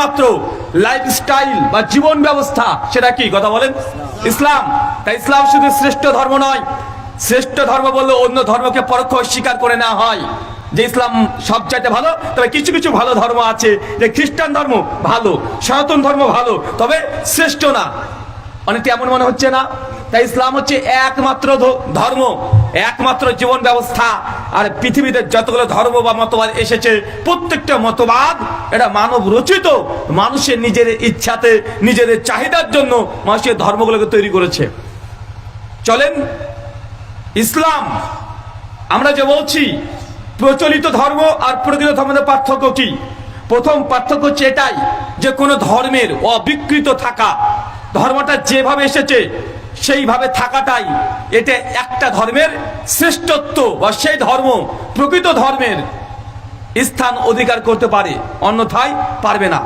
মাত্র লাইফস্টাইল বা জীবন ব্যবস্থা, সেটা কি কথা বলেন? ইসলাম। তাই ইসলাম শুধু শ্রেষ্ঠ ধর্ম নয়, শ্রেষ্ঠ ধর্ম বললে অন্য ধর্মকে পরোক্ষ স্বীকার করে নেওয়া হয় যে ইসলাম সবচাইতে ভালো। তবে কিছু কিছু ভালো ধর্ম আছে, যে খ্রিস্টান ধর্ম ভালো, সনাতন ধর্ম ভালো, তবে শ্রেষ্ঠ না। অনেকটা এমন মনে হচ্ছে না? তাই ইসলাম হচ্ছে একমাত্র ধর্ম, একমাত্র জীবন ব্যবস্থা। আর পৃথিবীতে যতগুলো ধর্ম বা মতবাদ এসেছে, প্রত্যেকটা মতবাদ এটা মানব রচিত, মানুষের নিজের ইচ্ছাতে, নিজেদের চাহিদার জন্য মানুষের ধর্মগুলোকে তৈরি করেছে। চলেন, ইসলাম আমরা যে বলছি প্রচলিত ধর্ম আর প্রকৃত ধর্মের পার্থক্য কি? প্রথম পার্থক্য হচ্ছে এটাই যে কোনো ধর্মের অবিকৃত থাকা, ধর্মটা যেভাবে এসেছে সেইভাবে থাকাটাই এটা একটা ধর্মের শ্রেষ্ঠত্ব, বা সেই ধর্ম প্রকৃত ধর্মের স্থান অধিকার করতে পারে, অন্যথায় পারবে না।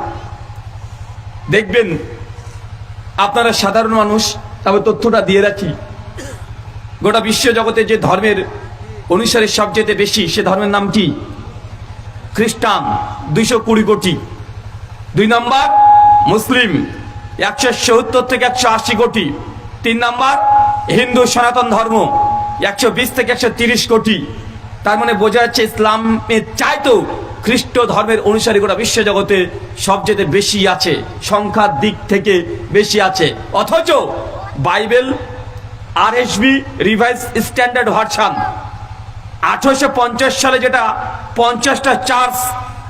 দেখবেন আপনারা সাধারণ মানুষ, তবে তথ্যটা দিয়ে রাখি, গোটা বিশ্ব জগতে যে ধর্মের অনুসারী সবচেয়ে বেশি, সে ধর্মের নাম কি? খ্রিস্টান, 220 কোটি। 2 নম্বর মুসলিম, 170 থেকে 180 কোটি। 3 নম্বর হিন্দু সনাতন ধর্ম, 120 থেকে 130 কোটি। তার মানে বোঝা যাচ্ছে ইসলামের চাইতেও খ্রিস্ট ধর্মের অনুসারী গোটা বিশ্ব জগতে সবচেয়ে বেশি আছে, সংখ্যার দিক থেকে বেশি আছে। অথচ Bible RSV revise standard version 1850 সালে, যেটা 50টা চার্চ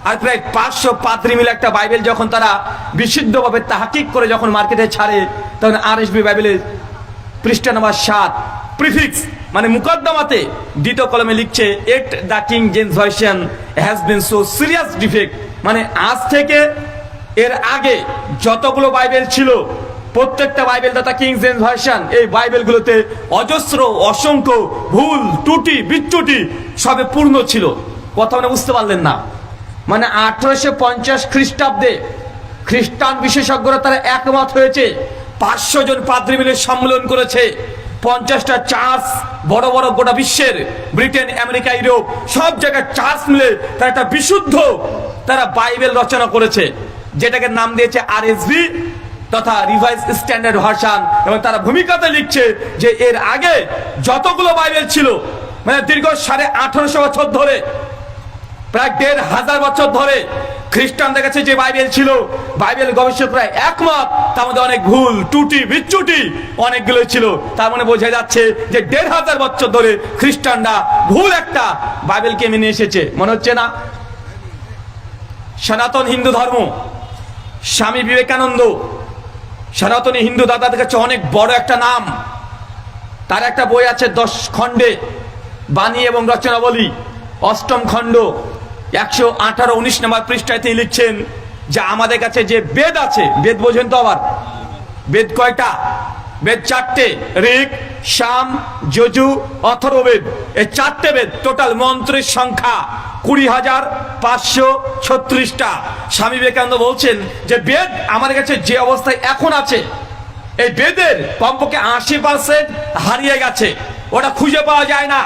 আর প্রায় 500 পাদ্রী মিলে একটা বাইবেল যখন তারা বিশুদ্ধভাবে তাহকিক করে যখন মার্কেটে ছাড়ে, তখন RSV বাইবেলের পৃষ্ঠা নম্বর 7 প্রিফিক্স মানে মুকদ্দমাতে দ্বিতীয় কলমে লিখছে, at the king James version has been so serious defect. মানে আজ থেকে এর আগে যতগুলো বাইবেল ছিল, প্রত্যেকটা বাইবেল দাতা কিং জেমস ভার্সন, এই বাইবেলগুলোতে অজস্র অসংখ্য ভুল ত্রুটি বিচ্যুতি সবে পূর্ণ ছিল। কথা মানে বুঝতে পারলেন না? মানে 1850 খ্রিস্টাব্দে খ্রিস্টান বিশেষজ্ঞরা তারা একমত হয়েছে, 500 জন পাদ্রী মিলে সম্মেলন করেছে, 50টা চার্চ, বড় বড় গোটা বিশ্বের ব্রিটেন, আমেরিকা, ইউরোপ সব জায়গায় চার্চ মিলে তারা একটা বিশুদ্ধ তারা বাইবেল রচনা করেছে, যেটাকে নাম দিয়েছে RSV তথা রিভাইজ স্ট্যান্ডার্ড ভার্সন। এবং তারা ভূমিকাতে লিখছে যে এর আগে যতগুলো বাইবেল ছিল, মানে দীর্ঘ 1850 বছর ধরে, প্রায় 1500 বছর ধরে খ্রিস্টানদের কাছে যে বাইবেল ছিল, বাইবেল গবেষকরা একমত তার মধ্যে অনেক ভুল ত্রুটি বিচ্যুতি অনেকগুলো ছিল। তার মানে বোঝা যাচ্ছে যে 1500 বছর ধরে খ্রিস্টানরা ভুল একটা বাইবেলকে মেনে এসেছে। মনে হচ্ছে না? সনাতন হিন্দু ধর্ম, স্বামী বিবেকানন্দ সনাতনী হিন্দু দাদাদের কাছে অনেক বড় একটা নাম। তার একটা বই আছে 10 খণ্ডে, বাণী এবং রচনাবলী, 8ম খণ্ড, 118-19 নম্বর পৃষ্ঠায় তিনি লিখছেন যে আমাদের কাছে যে বেদ আছে, বেদ বোঝেন তো? আবার বেদ কয়টা? বেদ 4টে, ঋক, সাম, যজু, অথর্ববেদ। এই 4টে বেদ, টোটাল মন্ত্রের সংখ্যা 20,536টা। স্বামী বিবেকানন্দ বলছেন যে বেদ আমাদের কাছে যে অবস্থায় এখন আছে, এই বেদের কমপক্ষে 80% হারিয়ে গেছে, ওটা খুঁজে পাওয়া যায় না।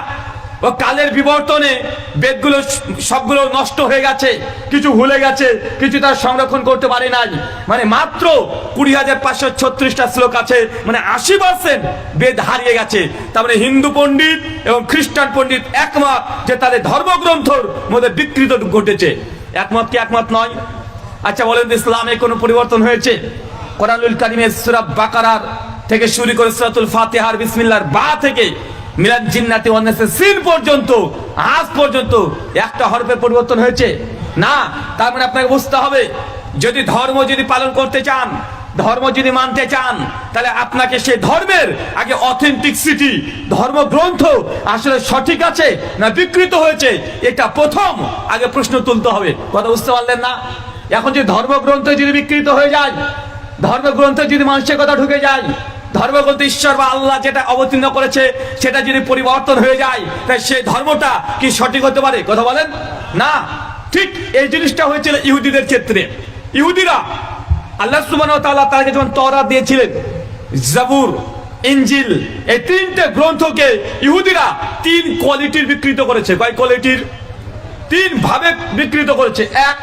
ও কালের বিবর্তনে বেদগুলো সবগুলো নষ্ট হয়ে গেছে, কিছু ভুলে গেছে, কিছু তার সংরক্ষণ করতে পারে নাই। মানে মাত্র 20,536টা শ্লোক আছে, মানে 80% বেদ হারিয়ে গেছে। তার মানে হিন্দু পণ্ডিত এবং খ্রিস্টান পণ্ডিত একমত যে তাদের ধর্মগ্রন্থর মধ্যে বিকৃত ঘটেছে। একমত কি একমত নয়? আচ্ছা বলেন, ইসলামে কোনো পরিবর্তন হয়েছে? কোরআনুল কারীমের সূরা বাকারার থেকে শুরু করে সূরাতুল ফাতিহার বিসমিল্লাহর বা থেকে মিলাদ জিন্নাতি ওয়ান নাসের সিন পর্যন্ত আজ পর্যন্ত একটা হরফের পরিবর্তন হয়েছে না। তার মানে আপনাকে বুঝতে হবে, যদি ধর্ম যদি পালন করতে চান, ধর্ম যদি মানতে চান, তাহলে আপনাকে সেই ধর্মের আগে অথেন্টিসিটি, ধর্মগ্রন্থ আসলে সঠিক আছে না বিকৃত হয়েছে, এটা প্রথম আগে প্রশ্ন তুলতে হবে। কথা বুঝতে পারলেন না? এখন যদি ধর্মগ্রন্থ যদি বিকৃত হয়ে যায়, ধর্মগ্রন্থে যদি মানুষের কথা ঢুকে যায়, ধর্মগ্রন্থ ঈশ্বর বা আল্লাহ যেটা অবতীর্ণ করেছে সেটা যদি পরিবর্তন হয়ে যায়, তাই সেই ধর্মটা কি সঠিক হতে পারে? কথা বলেন না। ঠিক এই জিনিসটা হয়েছিল ইহুদিদের ক্ষেত্রে। ইহুদিরা আল্লাহ সুবহানাহু ওয়া তাআলা তাদেরকে যখন তওরাত দিয়েছিলেন, জাবুর, ইনজিল, এই 3টে গ্রন্থকে ইহুদিরা 3 কোয়ালিটির বিকৃত করেছে। কয় কোয়ালিটির? 3 ভাবে বিকৃত করেছে। এক,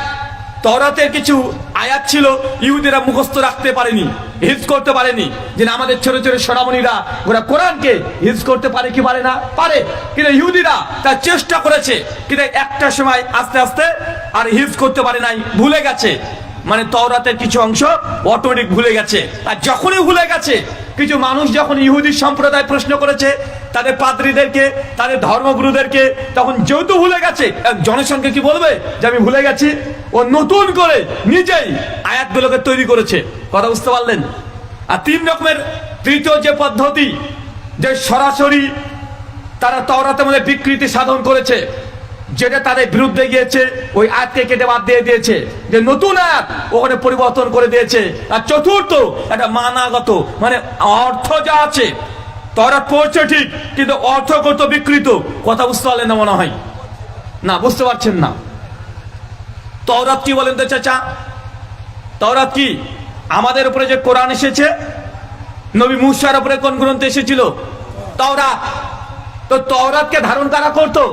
তওরাতের কিছু আয়াত ছিল ইহুদিরা মুখস্থ রাখতে পারেনি, হিফজ করতে পারেনি। যে আমাদের ছোট ছোট সোনামণিরা ওরা কোরআনকে হিফজ করতে পারে কি পারে না? পারে। কিন্তু ইহুদিরা তার চেষ্টা করেছে, কিন্তু একটা সময় আস্তে আস্তে আর হিফজ করতে পারে নাই, ভুলে গেছে। মানে তওরাতের কিছু অংশ অটোমেটিক ভুলে গেছে। আর যখনই ভুলে গেছে, কিছু মানুষ যখন ইহুদি সম্প্রদায় প্রশ্ন করেছে তাদের পাদ্রীদেরকে, তাদের ধর্মগুরুদেরকে, তখন যেহেতু ভুলে গেছে, জনসংখ্যা কি বলবে যে আমি ভুলে গেছি? ও নতুন করে নিজেই আয়াতগুলোকে তৈরি করেছে। কথা বুঝতে পারলেন? আর তিন রকমের তৃতীয় যে পদ্ধতি, যে সরাসরি তারা তওরাতের মধ্যে বিকৃতি সাধন করেছে, যেটা তাদের বিরুদ্ধে গিয়েছে, ওই আয়াতকে কেটে বাদ দিয়ে দিয়েছে, যে নতুন আয়াত ওখানে পরিবর্তন করে দিয়েছে। আর চতুর্থ একটা মানাগত, মানে অর্থ যা আছে তওরাত পড়ছে ঠিক, কিন্তু অর্থ কত বিকৃত। কথা বুঝতে পারলেন না মনে হয়? না, বুঝতে পারছেন না। তওরাত কি বলেন তো চাচা? তওরাত কি? আমাদের উপরে যে কোরআন এসেছে, নবী মুসার উপরে কোন গ্রন্থ এসেছিল? তাওরাত। তো তাওরাতকে ধারণ কারা করতো?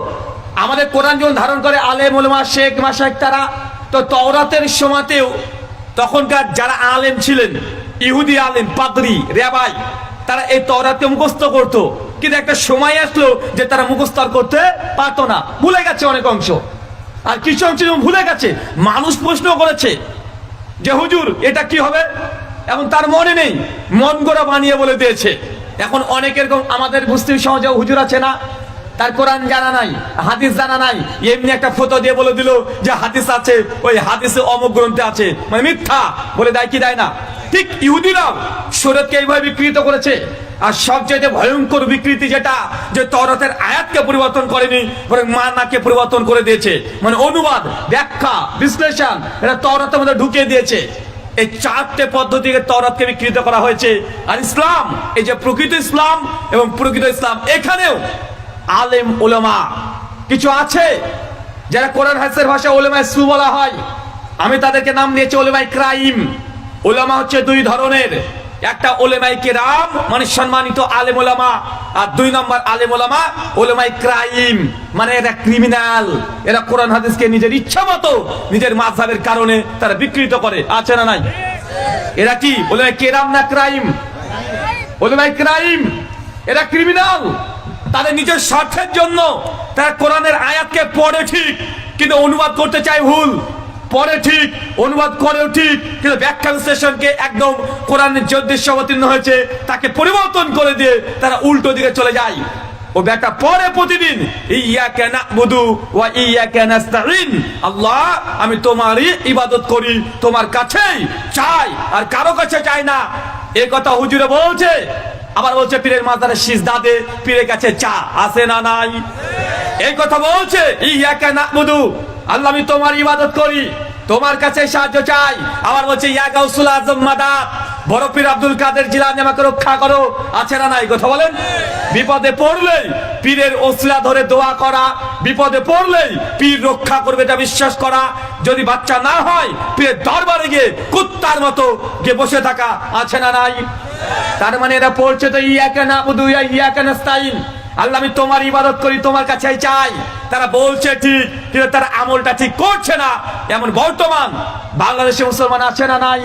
আমাদের কোরআন যখন ধারণ করে আলেম ওলামা, শেখ মাশায়েখ তারা। তো তাওরাতের সময়তেও তখনকার যারা আলেম ছিলেন, ইহুদি আলেম, পাদ্রী, রেবাই, তারা এই তাওরাতকে মুখস্থ করতো। কিন্তু একটা সময় আসলো যে তারা মুখস্থ করতে পারতো না, ভুলে গেছে অনেক অংশ। আর কিছু অংশ যেমন ভুলে গেছে, মানুষ প্রশ্ন করেছে যে হুজুর এটা কি হবে, এখন তার মনে নেই, মন গড়া বানিয়ে বলে দিয়েছে। এখন অনেক এরকম আমাদের মুসলিম সমাজে হুজুর আছে না, তার কোরআন জানা নাই, হাদিস জানা নাই, এমনি একটা ফটো দিয়ে বলে দিল যে হাদিস আছে, ওই হাদিসে অমুক গ্রন্থে আছে, মানে মিথ্যা বলে দেয় কি দেয় না? ঠিক ইহুদিরাও শরীয়তকে এইভাবে বিকৃত করেছে। আর সবচেয়ে ভয়ঙ্কর বিকৃতি যেটা, যে তওরাতের আয়াতকে পরিবর্তন করেনি, বরং মানাকে পরিবর্তন করে দিয়েছে। মানে অনুবাদ, ব্যাখ্যা, বিশ্লেষণ, এটা তওরাতের মধ্যে ঢুকিয়ে দিয়েছে। এই চারটে পদ্ধতিকে তওরাতকে বিকৃত করা হয়েছে। আর ইসলাম, এই যে প্রকৃত ইসলাম এবং প্রকৃত ইসলাম, এখানেও আলেম ওলামা কিছু আছে যারা কোরআন হাদিসের ভাষায় ওলামায়ে সু বলা হয়। আমি তাদেরকে নাম দিয়েছি ওলামায়ে ক্রাইম। ওলামা হচ্ছে দুই ধরনের, একটা ওলামায়ে কিরাম মানে সম্মানিত আলেম ওলামা, আর দুই নম্বর আলেম ওলামা ওলামায়ে ক্রাইম, মানে এরা ক্রিমিনাল। এরা কোরআন হাদিসকে নিজের ইচ্ছা মতো, নিজের মাযহাবের কারণে তারা বিকৃত করে। আছে না নাই? এরা কি ওলামায়ে কিরাম না ক্রাইম? ওলামায়ে ক্রাইম। এরা ক্রিমিনাল। তাদের নিজের স্বার্থের জন্য তারা কোরআনের আয়াতকে পড়ে ঠিক, কিন্তু অনুবাদ করতে চায় ভুল। পড়ে ঠিক, অনুবাদ করেও ঠিক, কিন্তু ব্যাখ্যা বিশ্লেষণকে একদম কোরআনের যে উদ্দেশ্য অবতীর্ণ হয়েছে তাকে পরিবর্তন করে দিয়ে তারা উল্টো দিকে চলে যায়। ও ব্যাখ্যা পড়ে প্রতিদিন, ইয়াকা না'বুদু ওয়া ইয়াকা নাস্তাঈন, আল্লাহ আমি তোমারই ইবাদত করি, তোমার কাছেই চাই, আর কারো কাছে চাই না। এই কথা হুজুরে বলছে। আবার বলছে পীরের মাজারে সিজদা দে, পীরের কাছে চা, আছে না নাই? এই কথা বলছে, ইয়াকা না'বুদু, আল্লাহ আমি তোমার ইবাদত করি, তোমার কাছে সাহায্য চাই। আবার বলছে ইয়া গাউসুল আজম মাদাদ, বড় পীর আব্দুল কাদের জিলানী আমাকে রক্ষা করো। আছে না নাই? কথা বলেন। বিপদে পড়লেই পীরের ওসিলা ধরে দোয়া করা, বিপদে পড়লেই পীর রক্ষা করবে এটা বিশ্বাস করা, যদি বাচ্চা না হয় পীরের দরবারে গিয়ে কুত্তার মতো গিয়ে বসে থাকা। আছে না নাই? তার মানে এরা পড়ছে তো ইয়াকা না'বুদু ওয়া ইয়াকা নাস্তাঈন, আল্লাহ আমি তোমার ইবাদত করি, তোমার কাছেই চাই। তারা বলছে ঠিক, কিন্তু তারা আমলটা ঠিক করছে না। এমন বর্তমান বাংলাদেশে মুসলমান আছে না নাই?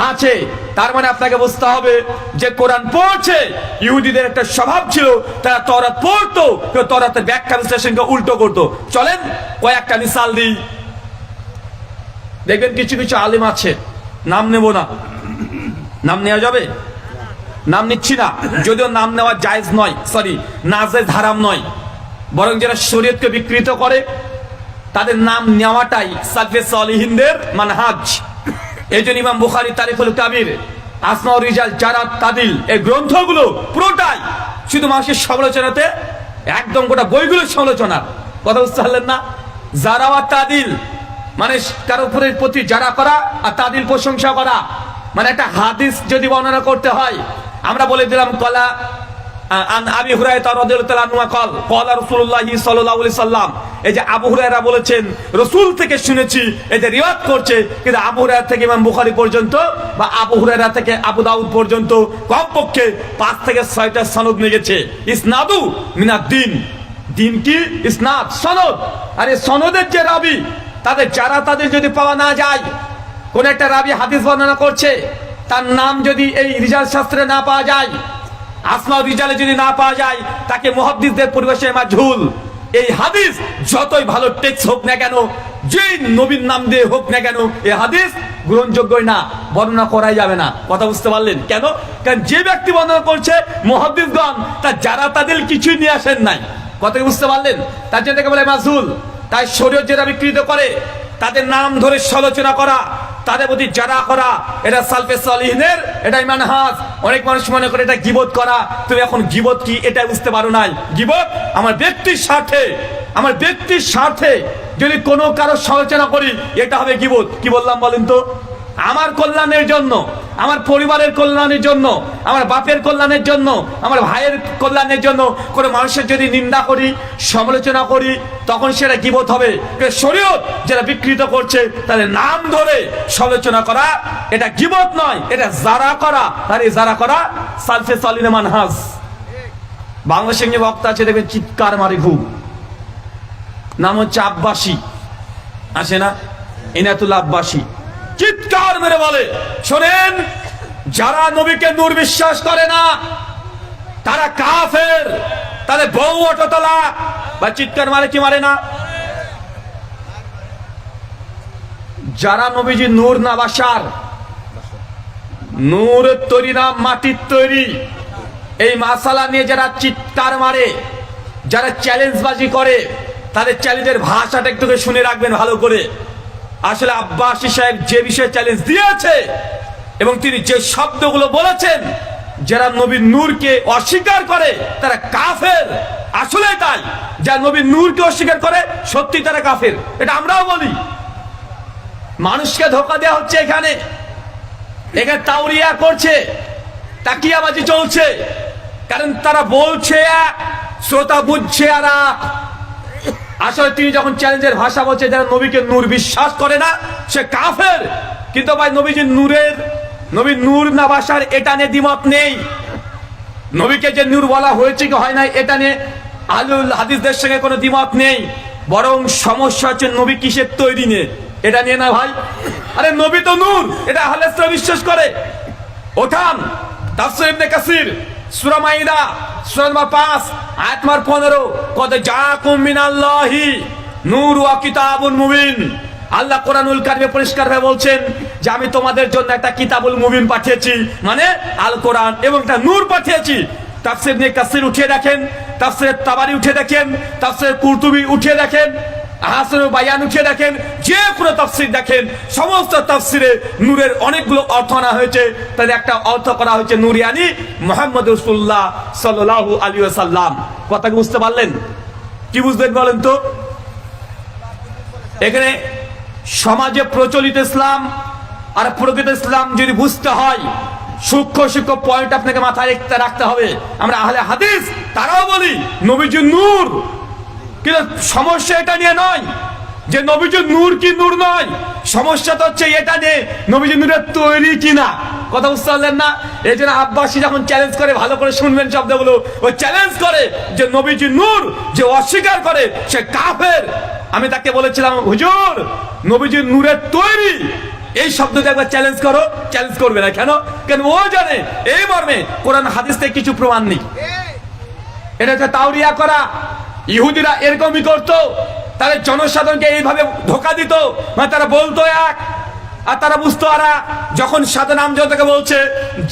আছে। তার মানে আপনাকে বুঝতে হবে যে কোরআন পড়ছে, ইহুদিদের একটা স্বভাব ছিল, তারা তওরাত পড়তো, কিন্তু তওরাতের ব্যাখ্যা বিশ্লেষণকে উল্টো করতো। চলেন কয়েকটা মিসাল দিই। দেখবেন কিছু কিছু আলেম আছে, নাম নেব না, নাম নেওয়া যাবে? নাম নিচ্ছি না, যদিও নাম নেওয়া জায়েজ নয়, সরি নাজায়েজ, হারাম নয়, বরং যারা শরীয়তকে বিকৃত করে তাদের নাম নেওয়াটাই সালফে সালিহিনদের মানহাজ। এই জন্য ইমাম বুখারী তারিখুল কাবির, আসমাউ রিজাল, জারাত, তাদিল, এই গ্রন্থগুলো পুরোটাই শুধু মানুষের সমালোচনাতে, একদম গোটা বইগুলোর সমালোচনা। কথা বুঝতে পারলেন না? জারা ওয়া তাদিল মানে কারো উপরের প্রতি জারা করা, আর তাদিল প্রশংসা করা। মানে একটা হাদিস যদি বর্ণনা করতে হয়, আমরা বলে দিলাম কলা আন আবি হুরায়রা রাদিয়াল্লাহু আনহু قال قال রাসূলুল্লাহ সাল্লাল্লাহু আলাইহি সাল্লাম। এই যে আবু হুরায়রা বলেছেন রাসূল থেকে শুনেছি, এই যে রিওয়ায়াত করছে, কিন্তু আবু হুরায়রা থেকে ইমাম বুখারী পর্যন্ত বা আবু হুরায়রা থেকে আবু দাউদ পর্যন্ত কমপক্ষে 5 থেকে 6টা সনদ নিয়ে গেছে। ইসনাদু মিনাদ দ্বীন, দ্বীন কি? ইসনাদ, সনদ। আর এই সনদের যে রাবী তাদের যদি পাওয়া না যায়, কোন একটা রাবি হাদিস বর্ণনা করছে, তার নাম যদি এই রিজাল শাস্ত্রে না পাওয়া যায়, আসমা রিজালে যদি না পাওয়া যায়, তাকে মুহাদ্দিসদের পরিভাষায় মাঝহুল। এই হাদিস যতই ভালো টেক্সট হোক না কেন, যে নবীর নাম দিয়ে হোক না কেন, এই হাদিস গ্রহণযোগ্যই না, বর্ণনা করাই যাবে না। কথা বুঝতে পারলেন? কেন? কারণ যে ব্যক্তি বর্ণনা করছে মুহাদ্দিসগণ তাদের কিছুই নিয়ে আসেন নাই। কথা বুঝতে পারলেন? তার জন্য তাকে বলে মাঝহুল। তাই শরীয়ত যেটা বিকৃত করে, তাদের নাম ধরে সমালোচনা করা, তাদের প্রতি জারা করা, এটা সালফে সালিহিনের এটাই মানহাজ। অনেক মানুষ মনে করে এটা গীবত করা। তুমি এখন গীবত কি এটা বুঝতে পারো নাই। গীবত আমার ব্যক্তির স্বার্থে যদি কোনো কারো সমালোচনা করি, এটা হবে গীবত। কি বললাম বলেন তো? আমার কল্যাণের জন্য, আমার পরিবারের কল্যাণের জন্য, আমার বাপের কল্যাণের জন্য, আমার ভাইয়ের কল্যাণের জন্য কোনো মানুষের যদি নিন্দা করি, সমালোচনা করি, তখন সেটা গীবত হবে। শরীয়ত যারা বিকৃত করছে তাদের নাম ধরে সমালোচনা করা এটা গীবত নয়, এটা জারা করা। আর এই জারা করা সালফে সালিহিনের মানহাজ। বাংলাদেশে যে বক্তা আছে দেখবেন চিৎকার মারে খুব, নাম হচ্ছে আব্বাসী, আছে না, ইনাতুল আব্বাসী, চিৎকার মেরে বলে, শোনেন, যারা নবীকে নূর বিশ্বাস করে না তারা কাফের, তাদের বউ অটোতলা। বা চিৎকার মারে কি মারে না? যারা নবীজি নূর না বাসার, নূরের তৈরি না মাটির তৈরি, এই মাসালা নিয়ে যারা চিৎকার মারে, যারা চ্যালেঞ্জবাজি করে, তাদের চ্যালেঞ্জের ভাষাটা একটু শুনে রাখবেন ভালো করে। আসলে আব্বাসী সাহেব যে বিষয়ে চ্যালেঞ্জ দিয়েছে এবং তিনি যে শব্দগুলো বলেছেন, যারা নবীর নূরকে অস্বীকার করে তারা কাফের। আসলে তাই, যারা নবীর নূরকে অস্বীকার করে সত্যি তারা কাফের। এটা আমরাও বলি। মানুষকে ধোঁকা দেওয়া হচ্ছে, এখানে তাওরিয়া করছে, তাকিয়াবাজি চলছে। কারণ তারা বলছে এক, শ্রোতা বুঝছে আর এক। আসলে তিনি যখন চ্যালেঞ্জের ভাষা বলছে, যারা নবীকে নূর বিশ্বাস করে না সে কাফের। কিন্তু ভাই নবীর নূর না বাসার এটা নিয়ে দ্বিমত নেই। নবীকে যে নূর বলা হয়েছে কি হয় নাই এটা নিয়ে আহলুল হাদিসদের সঙ্গে কোনো দ্বিমত নেই। বরং সমস্যা হচ্ছে নবী কিসের তৈরি নিয়ে, এটা নিয়ে না ভাই। আরে নবী তো নূর, এটা আহলে হাদিসরা বিশ্বাস করে। ওঠান তাফসীর ইবনে কাসির সূরা মাইদা সূরা নম্বর 5 আয়াত নম্বর 15, কদ জাআকুম মিনাল্লাহি নূর ওয়া কিতাবুন মুবিন। আল্লাহ কোরআনুল কারিমে পরিষ্কারভাবে বলছেন যে আমি তোমাদের জন্য একটা কিতাবুল মুবিন পাঠিয়েছি, মানে আল কোরআন, এবং একটা নূর পাঠিয়েছি। তাফসীর ইবনে কাসির উঠিয়ে দেখেন, তাফসীর তাবারি উঠিয়ে দেখেন, তাফসীর কুরতুবী উঠিয়ে দেখেন, আহসানুল বায়ান উঠিয়ে দেখেন, যে কোনো তাফসীর দেখেন, সমস্ত তাফসীরে নূরের অনেকগুলো অর্থ আনা হয়েছে। তাদের একটা অর্থ করা হয়েছে নূর ইয়ানি মুহাম্মদ রাসূলুল্লাহ সাল্লাল্লাহু আলাইহি ওয়াসাল্লাম। কথা কি বুঝতে পারলেন? কি বুঝলেন বলেন তো? এখানে সমাজে প্রচলিত ইসলাম আর প্রকৃত ইসলাম যদি বুঝতে হয়, সূক্ষ্ম পয়েন্ট আপনাকে মাথায় রাখতে হবে। আমরা আহলে হাদিস তারাও বলি নবীজি নূর, কিন্তু সমস্যা এটা নিয়ে নয় যে নবীজি নূর কি নূর নয়। সমস্যা তো হচ্ছে এটা নিয়ে নবীজি নূরের তৈরি কিনা। কথা বুঝতে পারলেন না? এই জন্য আব্বাসী যখন চ্যালেঞ্জ করে, ভালো করে শুনবেন শব্দগুলো, ও চ্যালেঞ্জ করে যে নবীজি নূর যে অস্বীকার করে সে কাফের। আমি তাকে বলেছিলাম, হুজুর নবীজি নূরের তৈরি এই শব্দটা একবার চ্যালেঞ্জ করো। চ্যালেঞ্জ করবে না কেন? কেন ও জানে এই মর্মে কোরআন হাদিস থেকে কিছু প্রমাণ নেই। এটা হচ্ছে তাওরিয়া করা। ইহুদিরা এরকমই করতো, তাদের জনসাধারণকে এইভাবে ধোকা দিত। মানে তারা বলতো এক আর তারা বুঝতো আর এক। যখন সাথে নাম জনতাকে বলছে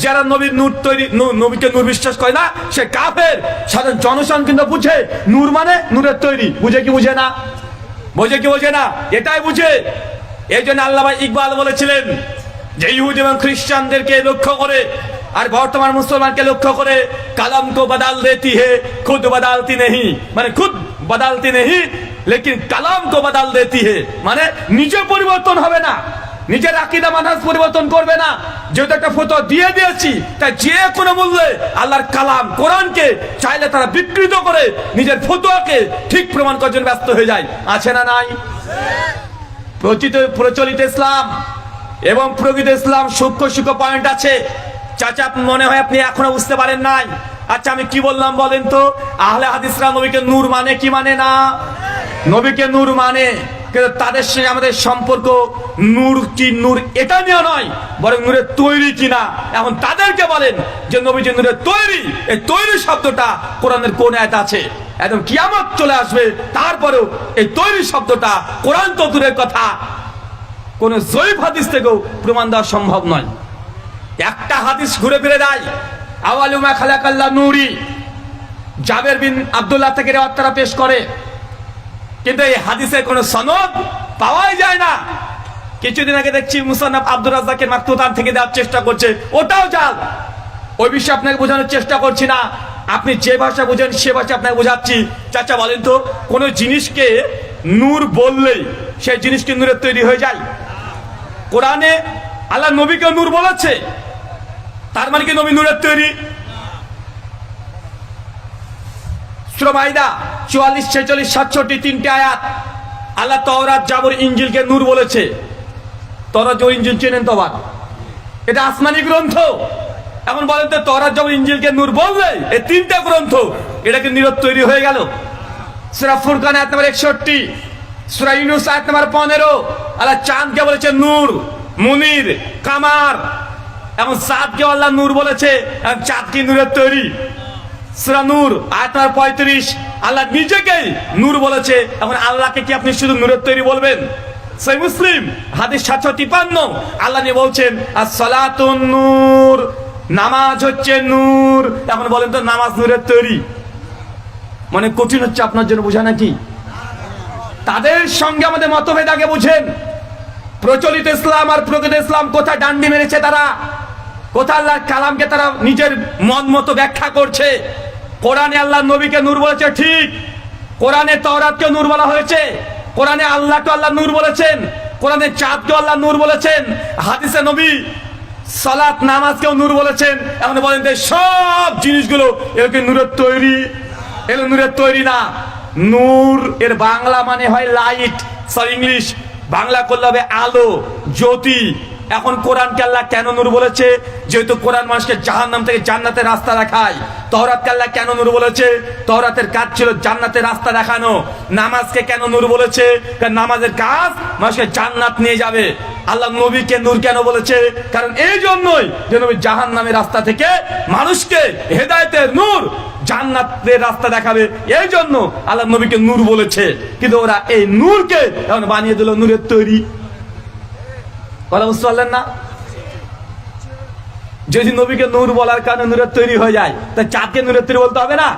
যারা নবীর নূর তৈরি, নবীকে নূর বিশ্বাস করে না সে কাফের, সাধারণ জনসাধারণ কিন্তু বুঝে নূর মানে নূরের তৈরি। বুঝে কি বুঝে না? বোঝে কি বোঝে না? এটাই বুঝে। এই জন্য আল্লামা ইকবাল বলেছিলেন যে ইহুদি এবং খ্রিস্টানদেরকে লক্ষ্য করে আর বর্তমান মুসলমানকে লক্ষ্য করে, কালাম কো বদল দেতি হে খুদ বদলতি নেহি, মানে খুদ বদলতি নেহি লেকিন কালাম কো বদল দেতি হে, মানে নিজে পরিবর্তন হবে না, নিজের আকীদা মানহাজ পরিবর্তন করবে না। যেহেতু একটা ফতোয়া দিয়ে দিয়েছি, তাই যে কোনো মূল্যে আল্লাহর কালাম কোরআনকে চাইলে তারা বিকৃত করে নিজের ফতোয়াকে ঠিক প্রমাণ করার জন্য ব্যস্ত হয়ে যায়। আছে না নাই? প্রচলিত ইসলাম এবং প্রকৃত ইসলাম সূক্ষ্ম পয়েন্ট আছে। চাচা মনে হয় আপনি এখনো বুঝতে পারেন নাই। আচ্ছা আমি কি বললাম বলেন তো? আহলে হাদিসরা নবীকে নূর মানে কি মানে না? নবীকে নূর মানে কিন্তু তাদের সঙ্গে আমাদের সম্পর্ক নূর কি নূর এটা নিয়ে নয়, বরং নূরের তৈরি কিনা। এখন তাদেরকে বলেন যে নবীজি নূরের তৈরি, এই তৈরি শব্দটা কোরআনের কোন আয়াতে আছে? একদম কিয়ামত চলে আসবে, তারপরেও এই তৈরি শব্দটা কোরআন তো দূরের কথা, কোন জয়ীফ হাদিস থেকেও প্রমাণ দেওয়া সম্ভব নয়। একটা হাদিস ঘুরে ফিরে দেয়, আওয়ালুমা খালাকাল্লাহ নূরি, জাবের বিন আব্দুল্লাহ থেকে রেওয়ায়াত তারা পেশ করে, কিন্তু এই হাদিসের কোনো সনদ পাওয়াই যায় না। কিছুদিন আগে দেখছি মুসান্নাফ আব্দুর রাজ্জাকের মাকতুতান থেকে দেওয়ার চেষ্টা করছে, ওটাও জাল। ওই বিষয়ে আপনাকে বোঝানোর চেষ্টা করছি না, আপনি যে ভাষা বুঝেন সে ভাষা আপনাকে বোঝাচ্ছি। চাচা বলেন তো, কোন জিনিসকে নূর বললেই সেই জিনিস কি নূরের তৈরি হয়ে যায়? কোরআনে আল্লাহ নবীকে নূর বলেছে, তার মানে কি নবী নূরের তৈরি? সূরা মাইদা 44, 46, 67 তিনটে আয়াত। আল্লাহ তাওরাত, জাবর, ইনজিলকে নূর বলেছে। তাওরাত ও ইনজিল চেনেন তো? আবার এটা আসমানি গ্রন্থ। এখন বলেন তো, তাওরাত, জাবর, ইনজিলকে নূর বললে এই তিনটা গ্রন্থ এটা কি নূরের তৈরি হয়ে গেল? সূরা ফুরকান আয়াত নম্বর 61, সূরা ইউনূস আয়াত নম্বর 15 আল্লাহ চাঁদকে বলেছে নূর, মুনির, কামার। এখন চাঁদকে আল্লাহ নূর বলেছে, এখন চাঁদ কি নূরের তৈরি? সূরা নূর আয়াত নম্বর 35 আল্লাহ নিজেকেই নূর বলেছে। এখন আল্লাহকে কি আপনি শুধু নূরের তৈরি বলবেন? সহিহ মুসলিম হাদিস 753 আল্লাহ নিয়ে বলছেন as-সালাতুন নূর, নামাজ হচ্ছে নূর। এখন বলেন তো, নামাজ নূরের তৈরি? মানে কঠিন হচ্ছে আপনার জন্য বোঝা নাকি? তাদের সঙ্গে আমাদের মতভেদ আগে বুঝেন। প্রচলিত ইসলাম আর প্রকৃত ইসলাম কোথায় ডান্ডি মেরেছে তারা, কোথায় আল্লাহর কালামকে তারা নিজের মন মতো ব্যাখ্যা করছে। কোরআনে আল্লাহ নবীকে নূর বলেছে ঠিক, কোরআনে তাওরাতকে নূর বলা হয়েছে, কোরআনে আল্লাহকে আল্লাহ নূর বলেছেন, কোরআনে চাঁদকে আল্লাহ নূর বলেছেন, হাদিসে নবী সালাত নামাজকেও নূর বলেছেন। এখন বলেন যে সব জিনিসগুলো এগুলো নূরের তৈরি? এগুলো নূরের তৈরি না। নূর এর বাংলা মানে হয় লাইট, সরি ইংলিশ বাংলা করলে হবে আলো, জ্যোতি। এখন কোরআনকে আল্লাহ কেন নূর বলেছে? যেহেতু কোরআন মানুষকে জাহান্নাম থেকে জান্নাতের রাস্তা দেখায়। তাওরাতকে আল্লাহ কেন নূর বলেছে? তাওরাতের কাজ ছিল জান্নাতের রাস্তা দেখানো। নামাজকে কেন নূর বলেছে? কারণ নামাজের কাজ মানুষকে জান্নাত নিয়ে যাবে। আল্লাহ নবীকে নূর কেন বলেছে? কারণ এই জন্যই যে নবী জাহান্নামের রাস্তা থেকে মানুষকে হেদায়েতের নূর, জান্নাতের রাস্তা দেখাবে, এই জন্য আল্লাহ নবীকে নূর বলেছে। কিন্তু ওরা এই নূরকে এখন বানিয়ে দিল নূরের তৈরি। কথা বুঝতে পারলেন না? যদি নবীকে নূর বলার কারণে নূরের তৈরি হয়ে যায়, তা চাঁদকে নূরের তৈরি বলতে হবে না?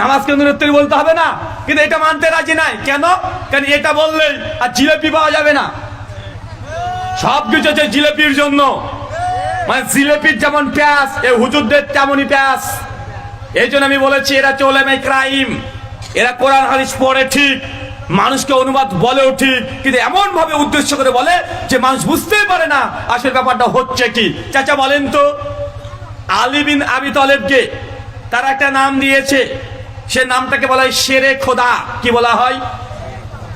নামাজকে নূরের তৈরি বলতে হবে না? কিন্তু এটা মানতে রাজি নাই কেন? কারণ এটা বললেই আর জিলেপি পাওয়া যাবে না। সবকিছু হচ্ছে জিলেপির জন্য। মানে জিলেপির যেমন প্যাস, এই হুজুরদের তেমনই প্যাস। এই জন্য আমি বলেছি এরা উলামায়ে ক্রাইম, এরা কোরআন হাদিস পড়ে ঠিক, মানুষকে অনুবাদ বলেও ঠিক, কিন্তু এমন ভাবে উদ্দেশ্য করে বলে যে মানুষ বুঝতেই পারে না আসলে ব্যাপারটা হচ্ছে কি। চাচা বলেন তো, আলী বিন আবি তালেবকে তারা একটা নাম দিয়েছে, সে নামটাকে বলা হয় শেরে খোদা। কি বলা হয়?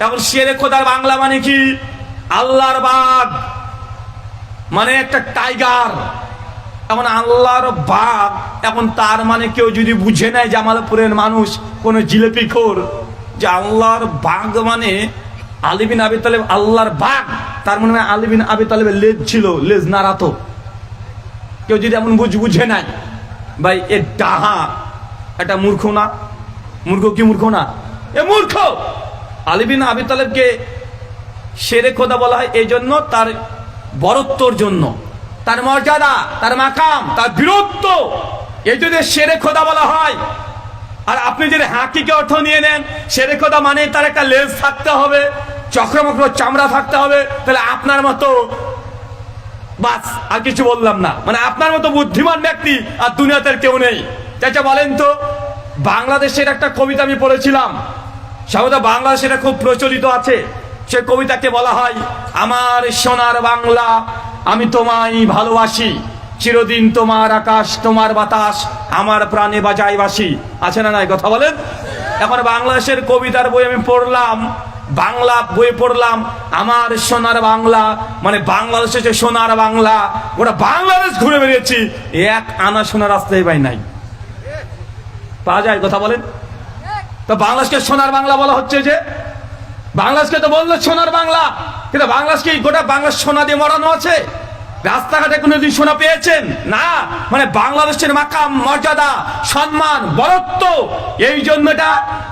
এখন শেরে খোদার বাংলা মানে কি? আল্লাহর বাঘ, মানে একটা টাইগার। এখন আল্লাহর বাঘ, এখন তার মানে কেউ যদি বুঝে নেয় জামালপুরের মানুষ, কোন জিলেপি খোর, যে আল্লাহর বাঘ মানে আলী বিন আবি তালেব আল্লাহর বাঘ, তার মানে আলী বিন আবি তালেবের লেজ ছিল, লেজ নাড়াতো। কেউ যদি এমন বুঝে নাই, ভাই এ ডাহা, এটা মূর্খ না? মূর্খ কি মূর্খ না? এ মূর্খ। আলী বিন আবি তালেবকে শেরে খোদা বলা হয় এই জন্য, তার বরত্বর জন্য, তার মর্যাদা, তার মাকাম, তার বীরত্ব, এই জন্য শেরে খোদা বলা হয়। আর আপনি যদি হাকিকে অর্থ নিয়ে নেন, শেরে খোদা মানে তার একটা লেজ থাকতে হবে, চক্রমক্র চামড়া থাকতে হবে, তাহলে আপনার মতো, বাস আর কিছু বললাম না, মানে আপনার মতো বুদ্ধিমান ব্যক্তি আর দুনিয়াতে কেউ নেই। চাচা বলেন তো, বাংলাদেশের একটা কবিতা আমি পড়েছিলাম, সাধারণত বাংলাদেশে খুব প্রচলিত আছে। সে কবিতাকে বলা হয় আমার সোনার বাংলা, আমি তোমায় ভালোবাসি, চিরদিন তোমার আকাশ, তোমার বাতাস, আমার প্রাণে বাজায় বাসি। আছে না নাই? কথা বলেন। এখন বাংলাদেশের কবিতার বই আমি পড়লাম, বাংলা বই পড়লাম, আমার সোনার বাংলা, মানে বাংলাদেশের যে সোনার বাংলা, ওটা বাংলাদেশ ঘুরে বেরিয়েছি, এক আনা সোনার রাস্তায় পাই নাই, পাওয়া যায়? কথা বলেন। তো বাংলাদেশকে সোনার বাংলা বলা হচ্ছে যে, বাংলাদেশকে তো বললো সোনার বাংলা, কিন্তু বাংলাদেশ কি গোটা বাংলা সোনা দিয়ে মরানো আছে? রাস্তাঘাটে কোনোদিন সোনা পেয়েছেন? না। মানে বাংলাদেশের মাকাম, মর্যাদা, সম্মান, বরত্ব, এই জন্য এটা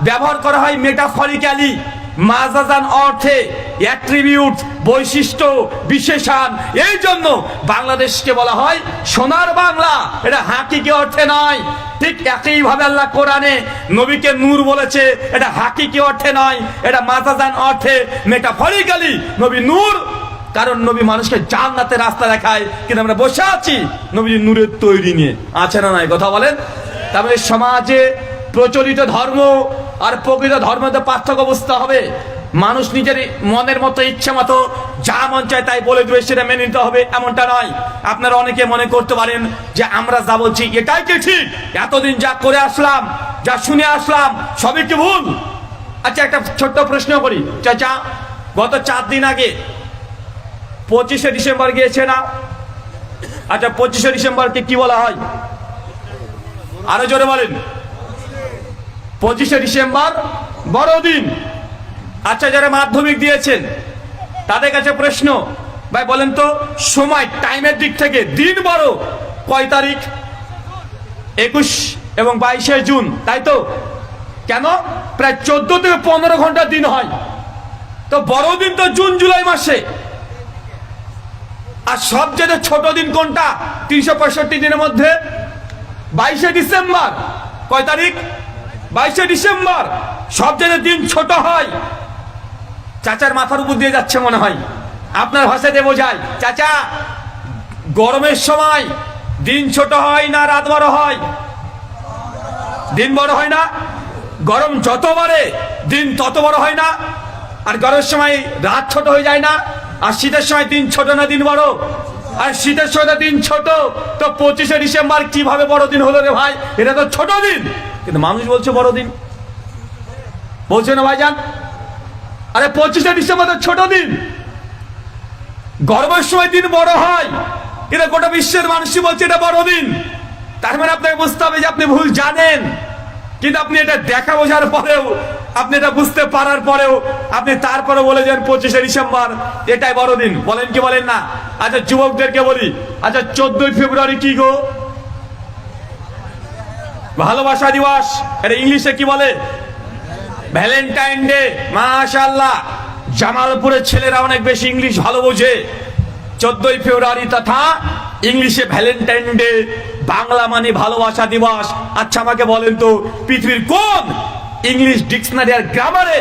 ব্যবহার করা হয় মেটাফরিক্যালি, মাজাজান অর্থে, অ্যাট্রিবিউট, বৈশিষ্ট্য, বিশেষণ। এই জন্য বাংলাদেশকে বলা হয় সোনার বাংলা, এটা হাকিকি অর্থে নয়। ঠিক একইভাবে আল্লাহ কোরআনে নবীকে নূর বলেছে, এটা হাকিকি অর্থে নয়, এটা মাজাজান অর্থে, মেটাফরিক্যালি নবী নূর। কারণ নবী মানুষকে জান্নাতের রাস্তা দেখায়, কিন্তু আমরা বসে আছি নবী নূরের তৈরি নিয়ে। আছে না নাই? কথা বলেন। তবে সমাজে প্রচলিত ধর্ম আর প্রকৃত ধর্মের পার্থক্য বুঝতে হবে। মানুষ নিজের মনের মতো, ইচ্ছা মতো যা মন চায় তাই বলে দেবে, সেটা মেনে নিতে হবে এমনটা নয়। আপনারা অনেকে মনে করতে পারেন যে আমরা যা বলছি এটাই কি ঠিক, এতদিন যা করে আসলাম, যা শুনে আসলাম সবই কি ভুল? আচ্ছা, একটা ছোট্ট প্রশ্ন করি চাচা, গত 4 দিন আগে 25শে ডিসেম্বর গিয়েছে না? আচ্ছা, 25শে ডিসেম্বরকে কি বলা হয়? আরো জোরে বলেন। 25শে ডিসেম্বর বড়দিন। আচ্ছা, যারা মাধ্যমিক দিয়েছেন তাদের কাছে প্রশ্ন, ভাই বলেন তো, সময় টাইমের দিক থেকে দিন বড় কয় তারিখ? 21 এবং 22শে জুন, তাই তো? কেন? প্রায় 14 থেকে 15 ঘন্টা দিন হয়। তো বড়দিন তো জুন জুলাই মাসে। আর সবচেয়ে ছোট দিন কোনটা 365 দিনের মধ্যে? 22শে ডিসেম্বর। কয় তারিখ? 22শে ডিসেম্বর। সবচেয়ে দিন ছোট হয়। চাচার মাথার উপর দিয়ে যাচ্ছে মনে হয়, আপনার ভাষাতে বোঝায়। চাচা, গরমের সময় দিন ছোট হয় না রাত বড় হয়? দিন বড় হয় না? গরম যত বাড়ে দিন তত বড় হয় না? আর গরমের সময় রাত ছোট হয়ে যায় না? আর শীতের সময় দিন ছোট না দিন বড়? আর শীতের সময় দিন ছোট, তো 25শে ডিসেম্বর কিভাবে বড় দিন হলো রে ভাই? এটা তো ছোট দিন, কিন্তু মানুষ বলছে বড় দিন। বলছে না ভাইজান? আরে 25শে ডিসেম্বর তো ছোট দিন, গরমের সময় দিন বড় হয়, এটা গোটা বিশ্বের মানুষই বলছে এটা বড় দিন। তার মানে আপনাকে বুঝতে হবে যে আপনি ভুল জানেন, কিন্তু আপনি এটা দেখা বোঝার পরেও, আপনি এটা বুঝতে পারার পরেও আপনি তারপরে বলে যান 25শে ডিসেম্বর এটাই বড় দিন। বলেন কি বলেন না? আচ্ছা, যুবকদেরকে বলি, আচ্ছা 14ই ফেব্রুয়ারি কি গো? ভালোবাসা দিবস। এটা ইংলিশে কি বলে? Valentine day. মাশাআল্লাহ, জামালপুরের ছেলেরা অনেক বেশি ইংলিশ ভালো বোঝে। 14ই ফেব্রুয়ারি তথা ইংলিশে ভ্যালেন্টাইন ডে, বাংলা মানে ভালোবাসা দিবস। আচ্ছা, আমাকে বলেন তো, পৃথিবীর কোন ইংলিশ ডিকশনারি আর গ্রামারে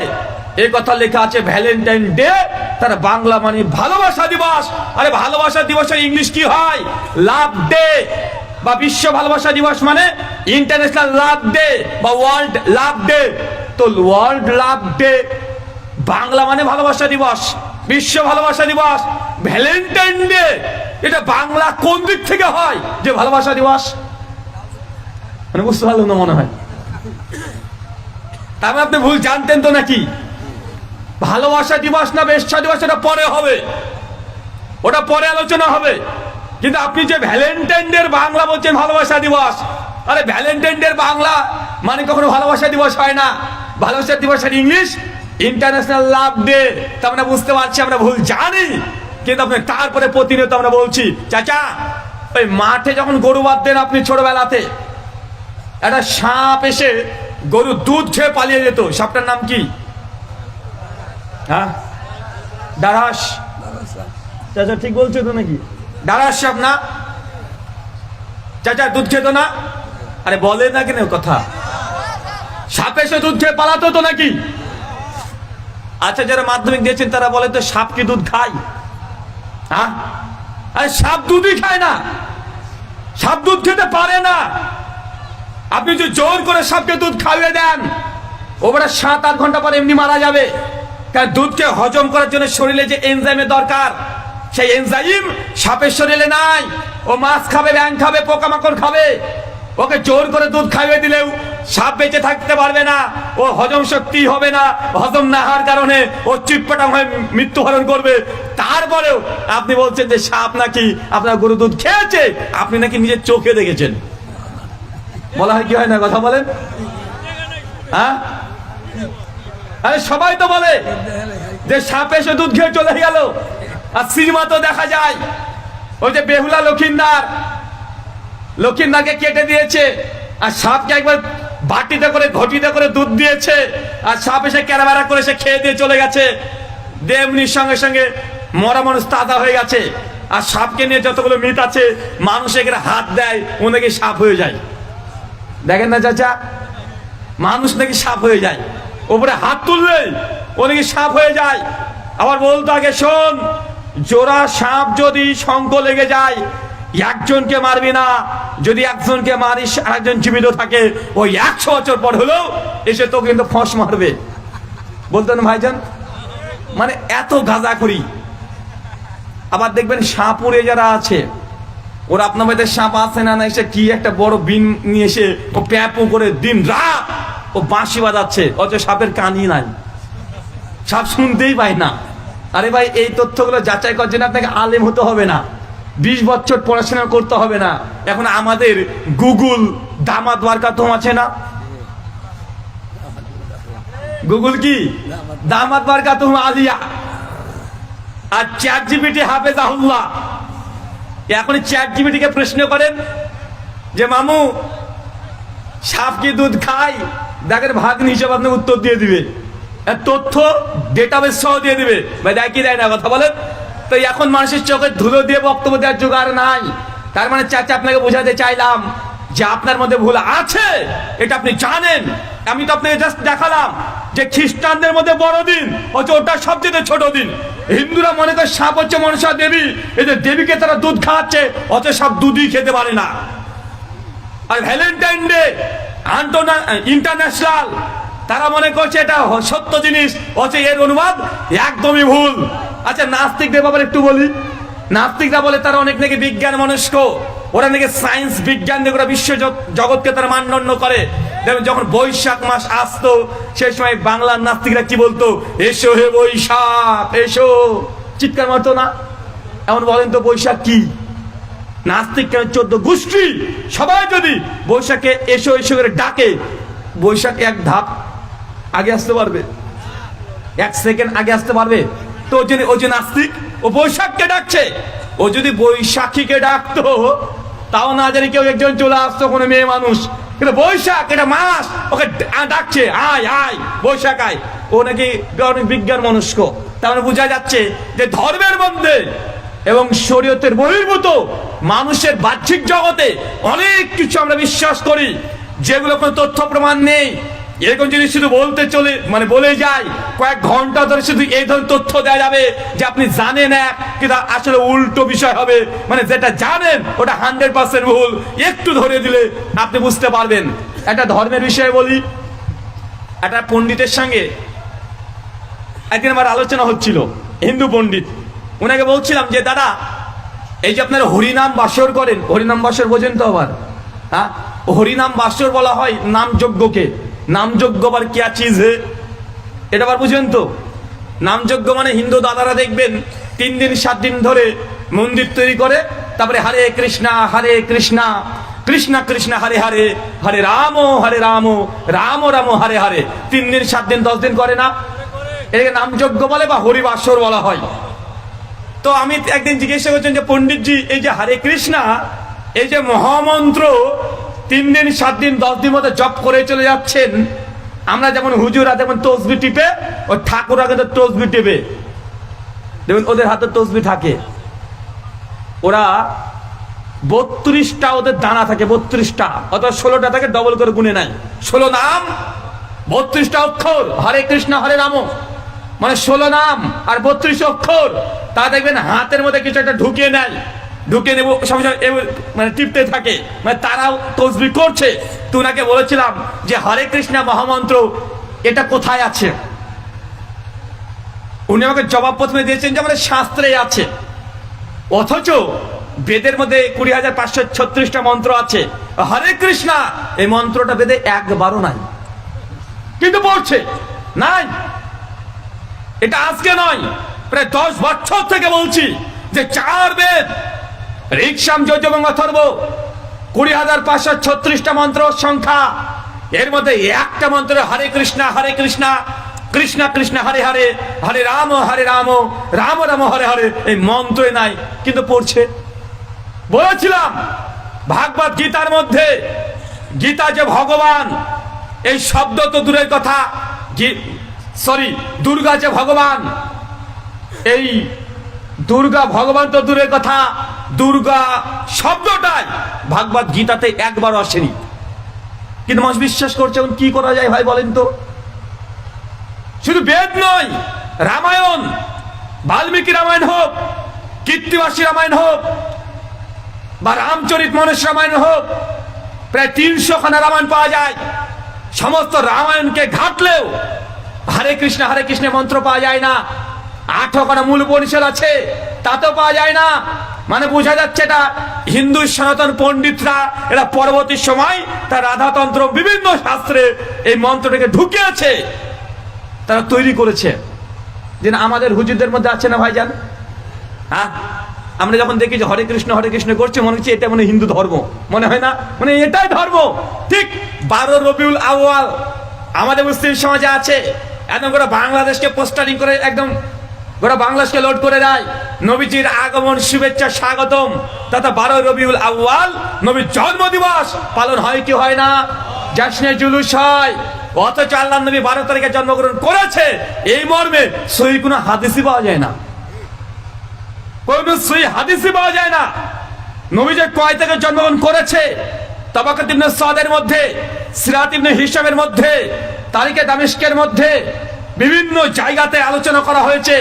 এই কথা লেখা আছে ভ্যালেন্টাইন ডে তার বাংলা মানে ভালোবাসা দিবস? আরে ভালোবাসা দিবসের ইংলিশ কি হয়? লাভ ডে, বা বিশ্ব ভালোবাসা দিবস মানে ইন্টারন্যাশনাল লাভ ডে বা ওয়ার্ল্ড লাভ ডে। তো ওয়ার্ল্ড লাভ ডে বাংলা মানে ভালোবাসা দিবস, বিশ্ব ভালোবাসা দিবস। ভ্যালেন্টাইন ডে এটা বাংলা কোন দিক থেকে হয় যে ভালোবাসা দিবস? মানে বুঝতে পারলেন না মনে হয়? তার মানে আপনি ভুল জানতেন তো নাকি? ভালোবাসা দিবস না বিশ্ব দিবস এটা পরে হবে, ওটা পরে আলোচনা হবে। কিন্তু আপনি যে ভ্যালেন্টাইন ডে বাংলা বলছেন ভালোবাসা দিবস, আরে ভ্যালেন্টাইন ডে বাংলা মানে কখনো ভালোবাসা দিবস হয় না। ভালোবাসা দিবসের ইংলিশ ইন্টারন্যাশনাল লাভ ডে। তার মানে বুঝতে পারছি আমরা ভুল জানি, কিন্তু আপনি তারপরে প্রতিনিয়ত আমরা বলছি। চাচা, ওই মাঠে যখন গরু বাঁধতেন আপনি ছোটবেলাতে, একটা সাপ এসে গরু দুধ খেয়ে পালিয়ে যেত, সাপটার নাম কি? হ্যাঁ, ডারাস। চাচা ঠিক বলছো তো নাকি? ডারাস সাপ না? চাচা দুধ খেত না? আরে বলে না কেন কথা? সাপ এসে দুধ খেয়ে পালাতো তো নাকি? আচ্ছা, যারা মাধ্যমিক দিয়েছেন তারা বলে তো সাপ কি দুধ খায়? হ্যাঁ, আরে সাপ দুধই খায় না, সাপ দুধ খেতে পারে না। আপনি যদি জোর করে সাপকে দুধ খাইয়ে দেন, ওরা 7-8 ঘন্টা পরে এমনি মারা যাবে। কারণ দুধকে হজম করার জন্য শরীরে যে এনজাইমের দরকার, সেই এনজাইম সাপের শরীরে নাই। ও মাছ খাবে, ব্যাঙ খাবে, পোকামাকড় খাবে। ওকে জোর করে দুধ খাইয়ে দিলেও সাপ বেঁচে থাকতে পারবে না, ও হজম শক্তি হবে না। হজম না হওয়ার কারণে ও চিটপটাং হয়ে মৃত্যুবরণ করবে। তারপরেও আপনি বলছেন যে সাপ নাকি আপনার গরু দুধ খেয়েছে, আপনি নাকি নিজের চোখে দেখেছেন। বলা হয় কি হয় না? কথা বলেন। হ্যাঁ, আরে সবাই তো বলে যে সাপ এসে দুধ খেয়ে চলে গেল, আর সিনেমা তো দেখা যায় ওই যে বেহুলা লক্ষিন্দারকে কেটে দিয়েছে, আর সাপকে একবার বাটিতে করে ঘটিতে করে দুধ দিয়েছে, আর সাপ এসে ক্যারাবেরা করে সে খেয়ে দিয়ে চলে গেছে। দেমনির সঙ্গে সঙ্গে মরা মানুষ তাজা হয়ে গেছে। আর সাপকে নিয়ে যতগুলো মিথ আছে, মানুষ এখানে হাত দেয় ও নাকি সাপ হয়ে যায়। দেখেন না চাচা, মানুষ নাকি সাপ হয়ে যায়, ওপরে হাত তুললে ও নাকি সাপ হয়ে যায়। আবার বলতো আগে শোন, জোড়া সাপ যদি শঙ্খ লেগে যায় একজনকে মারবি না, যদি একজনকে মারিস আর একজন জীবিত থাকে ওই 100 বছর পর হলেও এসে তো কিন্তু ফস মারবে। বলতেন ভাইজান, মানে এত গাঁজা করি। আবার দেখবেন সাপুরে যারা আছে, ওরা আপনার বাড়িতে সাপ আছে না, এসে কি একটা বড় বিন নিয়ে এসে ও প্যাপো করে দিন রাত ও বাঁশি বাজাচ্ছে, অথচ সাপের কানই নাই, সাপ শুনতেই পায় না। আরে ভাই, এই তথ্যগুলো যাচাই করার জন্য আপনাকে আলেম হতে হবে না, 20 বছর পড়াশোনা করতে হবে না। এখন আমাদের গুগল দামাত বারকাতুম আছে না, গুগল কি দামাত বারকাতুম আলিয়া, আর চ্যাট জিপিটি হাফেজাহুল্লাহ। এখন চ্যাট জিপিটি কে প্রশ্ন করেন যে মামু সাপ কি দুধ খায়, দেখেন ভাগ্নি হিসেবে আপনাকে উত্তর দিয়ে দিবে, তথ্য ডেটাবেস সহ দিয়ে দিবে। ভাই দেয় কি দেয় না, কথা বলেন তো। এখন মানুষের চোখে ধুলো দিয়ে বক্তব্য দেওয়ার জোগাড় নাই। তার মানে চাচা আপনাকে বোঝাতে চাইলাম যে আপনার মধ্যে ভুল আছে, এটা আপনি জানেন। আমি তো আপনাকে জাস্ট দেখালাম যে খ্রিস্টানদের মধ্যে বড়দিন হচ্ছে ওটা সবচেয়ে ছোট দিন। হিন্দুরা মনে করে সাপ হচ্ছে মনসা দেবী, এই যে দেবীকে তারা দুধ খাওয়াচ্ছে, অত সাপ দুধই খেতে পারে না। আর ভ্যালেন্টাইন ডে ইন্টারন্যাশনাল, তারা মনে করছে এটা সত্য জিনিস, অথচ এর অনুবাদ একদমই ভুল। আচ্ছা, নাস্তিকদের ব্যাপারে একটু বলি। নাস্তিকরা বলে তারা অনেক নাকি বিজ্ঞান মনস্ক, ওরা নাকি সায়েন্স বিজ্ঞান দিয়ে ওরা বিশ্ব জগৎকে তারা মানদণ্ড করে। যখন বৈশাখ মাস আসতো সেই সময় বাংলার নাস্তিকরা কি বলতো, এসো হে বৈশাখ এসো, চিৎকার মারতো না? এমন বলেন তো বৈশাখ কি? নাস্তিক কেন 14 গোষ্ঠী সবাই যদি বৈশাখে এসো এসো করে ডাকে, বৈশাখ এক ধাপ আগে আসতে পারবে, 1 সেকেন্ড আগে আসতে পারবে? তো ওই যে নাস্তিক, ও বৈশাখকে ডাকছে। ও যদি বৈশাখীকে ডাকতো তাও না জানি কেউ একজন চলে আসতো, কোনো মেয়ে মানুষ, কিন্তু বৈশাখ এটা মাস, ওকে ডাকছে আয় আয় বৈশাখ আয়। ও নাকি অনেক বিজ্ঞান মনস্ক। তার মানে বোঝা যাচ্ছে যে ধর্মের মধ্যে এবং শরীয়তের বহির্ভূত মানুষের বাহ্যিক জগতে অনেক কিছু আমরা বিশ্বাস করি যেগুলো কোনো তথ্য প্রমাণ নেই। এরকম যদি শুধু বলে যায় কয়েক ঘন্টা ধরে শুধু এই ধরনের তথ্য দেওয়া যাবে যে আপনি জানেন এক, কিন্তু আসলে উল্টো বিষয় হবে। মানে যেটা জানেন ওটা 100% ভুল, একটু ধরে দিলে আপনি বুঝতে পারবেন। একটা ধর্মের বিষয়ে বলি। একটা পণ্ডিতের সঙ্গে একদিন আমার আলোচনা হচ্ছিল, হিন্দু পণ্ডিত। ওনাকে বলছিলাম যে দাদা, এই যে আপনারা হরিনাম বাসর করেন, হরিনাম বাসর বোঝেন তো? আবার হ্যাঁ, হরিনাম বাসর বলা হয় নাম যজ্ঞকে। নাম যজ্ঞ আবার क्या चीज है এটা আবার বুঝেন তো? নাম যজ্ঞ মানে হিন্দু দাদারা দেখবেন 3 দিন 7 দিন ধরে মন্দির তৈরি করে, তারপরে হরে কৃষ্ণা কৃষ্ণ কৃষ্ণ হরে হরে, হরে রাম রাম রাম হরে হরে, 3 দিন 7 দিন 10 দিন করে না? এটাকে নাম যজ্ঞ বলে বা হরিবাসর বলা হয়। তো আমি একদিন জিজ্ঞাসা করছেন যে পণ্ডিতজি, এই যে হরে কৃষ্ণা, এই যে মহামন্ত্র 3 দিন 7 দিন 10 দিন মধ্যে জপ করে চলে যাচ্ছেন, আমরা যেমন হুজুরা যেমন তসবি টিপে, ওই ঠাকুরা কিন্তু তসবি টিপে, দেখুন ওদের হাতে তসবি থাকে। ওরা 32টা ওদের দানা থাকে, 32টা অথবা 16টা থাকে, ডবল করে গুনে নাই। 16 নাম 32টা অক্ষর, হরে কৃষ্ণ হরে রাম, মানে 16 নাম আর 32 অক্ষর। তা দেখবেন হাতের মধ্যে কিছু একটা ঢুকিয়ে নেয়, ঢুকে নেব সবসময় মানে টিপতে থাকে, মানে তারাও তসবিহ করছে। তো ওনাকে বলেছিলাম যে হরে কৃষ্ণ মহামন্ত্র এটা কোথায় আছে? উনি আমাকে জবাব প্রথমে দিয়েছেন যে আমাদের শাস্ত্রে আছে, অথচ বেদের মধ্যে 20,536টা মন্ত্র আছে। হরে কৃষ্ণ এই মন্ত্রটা বেদে একবারও নাই, কিন্তু পড়ছে নাই। এটা আজকে নয়, প্রায় 10 বছর থেকে বলছি যে 4 বেদ ঋক্সাম যজুর এবং অথর্ব 20,536টা মন্ত্র সংখ্যা, এর মধ্যে একটা মন্ত্র হরে কৃষ্ণ কৃষ্ণ কৃষ্ণ হরে হরে, হরে রাম রাম রাম হরে হরে, এই মন্ত্রে নাই কিন্তু পড়ছে। বলেছিলাম ভাগবত গীতার মধ্যে, গীতা যে ভগবান, এই শব্দ তো দূরের কথা, দুর্গা যে ভগবান, এই দুর্গা ভগবান তো দূরের কথা, দুর্গা শব্দটাই ভাগবত গীতাতে একবার আসেনি, কিন্তু মানুষ বিশ্বাস করছে। এখন কি করা যায় ভাই বলেন তো? শুধু বেদ নয়, রামায়ণ, বাল্মীকি রামায়ণ হোক, কীর্তিবাসী রামায়ণ হোক, বা রামচরিত মানস রামায়ণ হোক, প্রায় 300 খানা রামায়ণ পাওয়া যায়। সমস্ত রামায়ণকে ঘাটলেও হরে কৃষ্ণ মন্ত্র পাওয়া যায় না। 18 খানা মূল উপনিষদ আছে, তাতেও পাওয়া যায় না। মানে বোঝা যাচ্ছে এটা হিন্দু সনাতন পণ্ডিতরা এরা পরবর্তী সময় তার রাধাতন্ত্র বিভিন্ন শাস্ত্রে এই মন্ত্রটাকে ঢুকিয়েছে, তারা তৈরি করেছে। যে আমাদের হুজুরদের মধ্যে আছে না ভাইজান? হ্যাঁ, আমরা যখন দেখি যে হরে কৃষ্ণ করছে, মনে হচ্ছে এটা মনে হিন্দু ধর্ম, মনে হয় না? মানে এটাই ধর্ম। ঠিক 12 রবিউল আউয়াল আমাদের মুসলিম সমাজে আছে, একদম গোটা বাংলাদেশকে পোস্টারিং করে, একদম গোটা বাংলাদেশকে লোড করে দেয় নবীজির আগমন, শুভেচ্ছা, স্বাগতম, তথা 12 রবিউল আউয়াল নবীর জন্মদিবস পালন হয় কি হয় না? জশ্নে জুলুস হয়। অথচ আল্লাহর নবী 12 তারিখে জন্মগ্রহণ করেছে, এই মর্মে সহি কোনো হাদিসই পাওয়া যায় না। কোন সহি হাদিসই পাওয়া যায় না। নবী যে কয় তারিখে জন্মগ্রহণ করেছে, তাবাকাত ইবনে সাদের মধ্যে, সিরাত ইবনে হিশামের মধ্যে, তারিখে দামেস্কের মধ্যে বিভিন্ন জায়গাতে আলোচনা করা হয়েছে।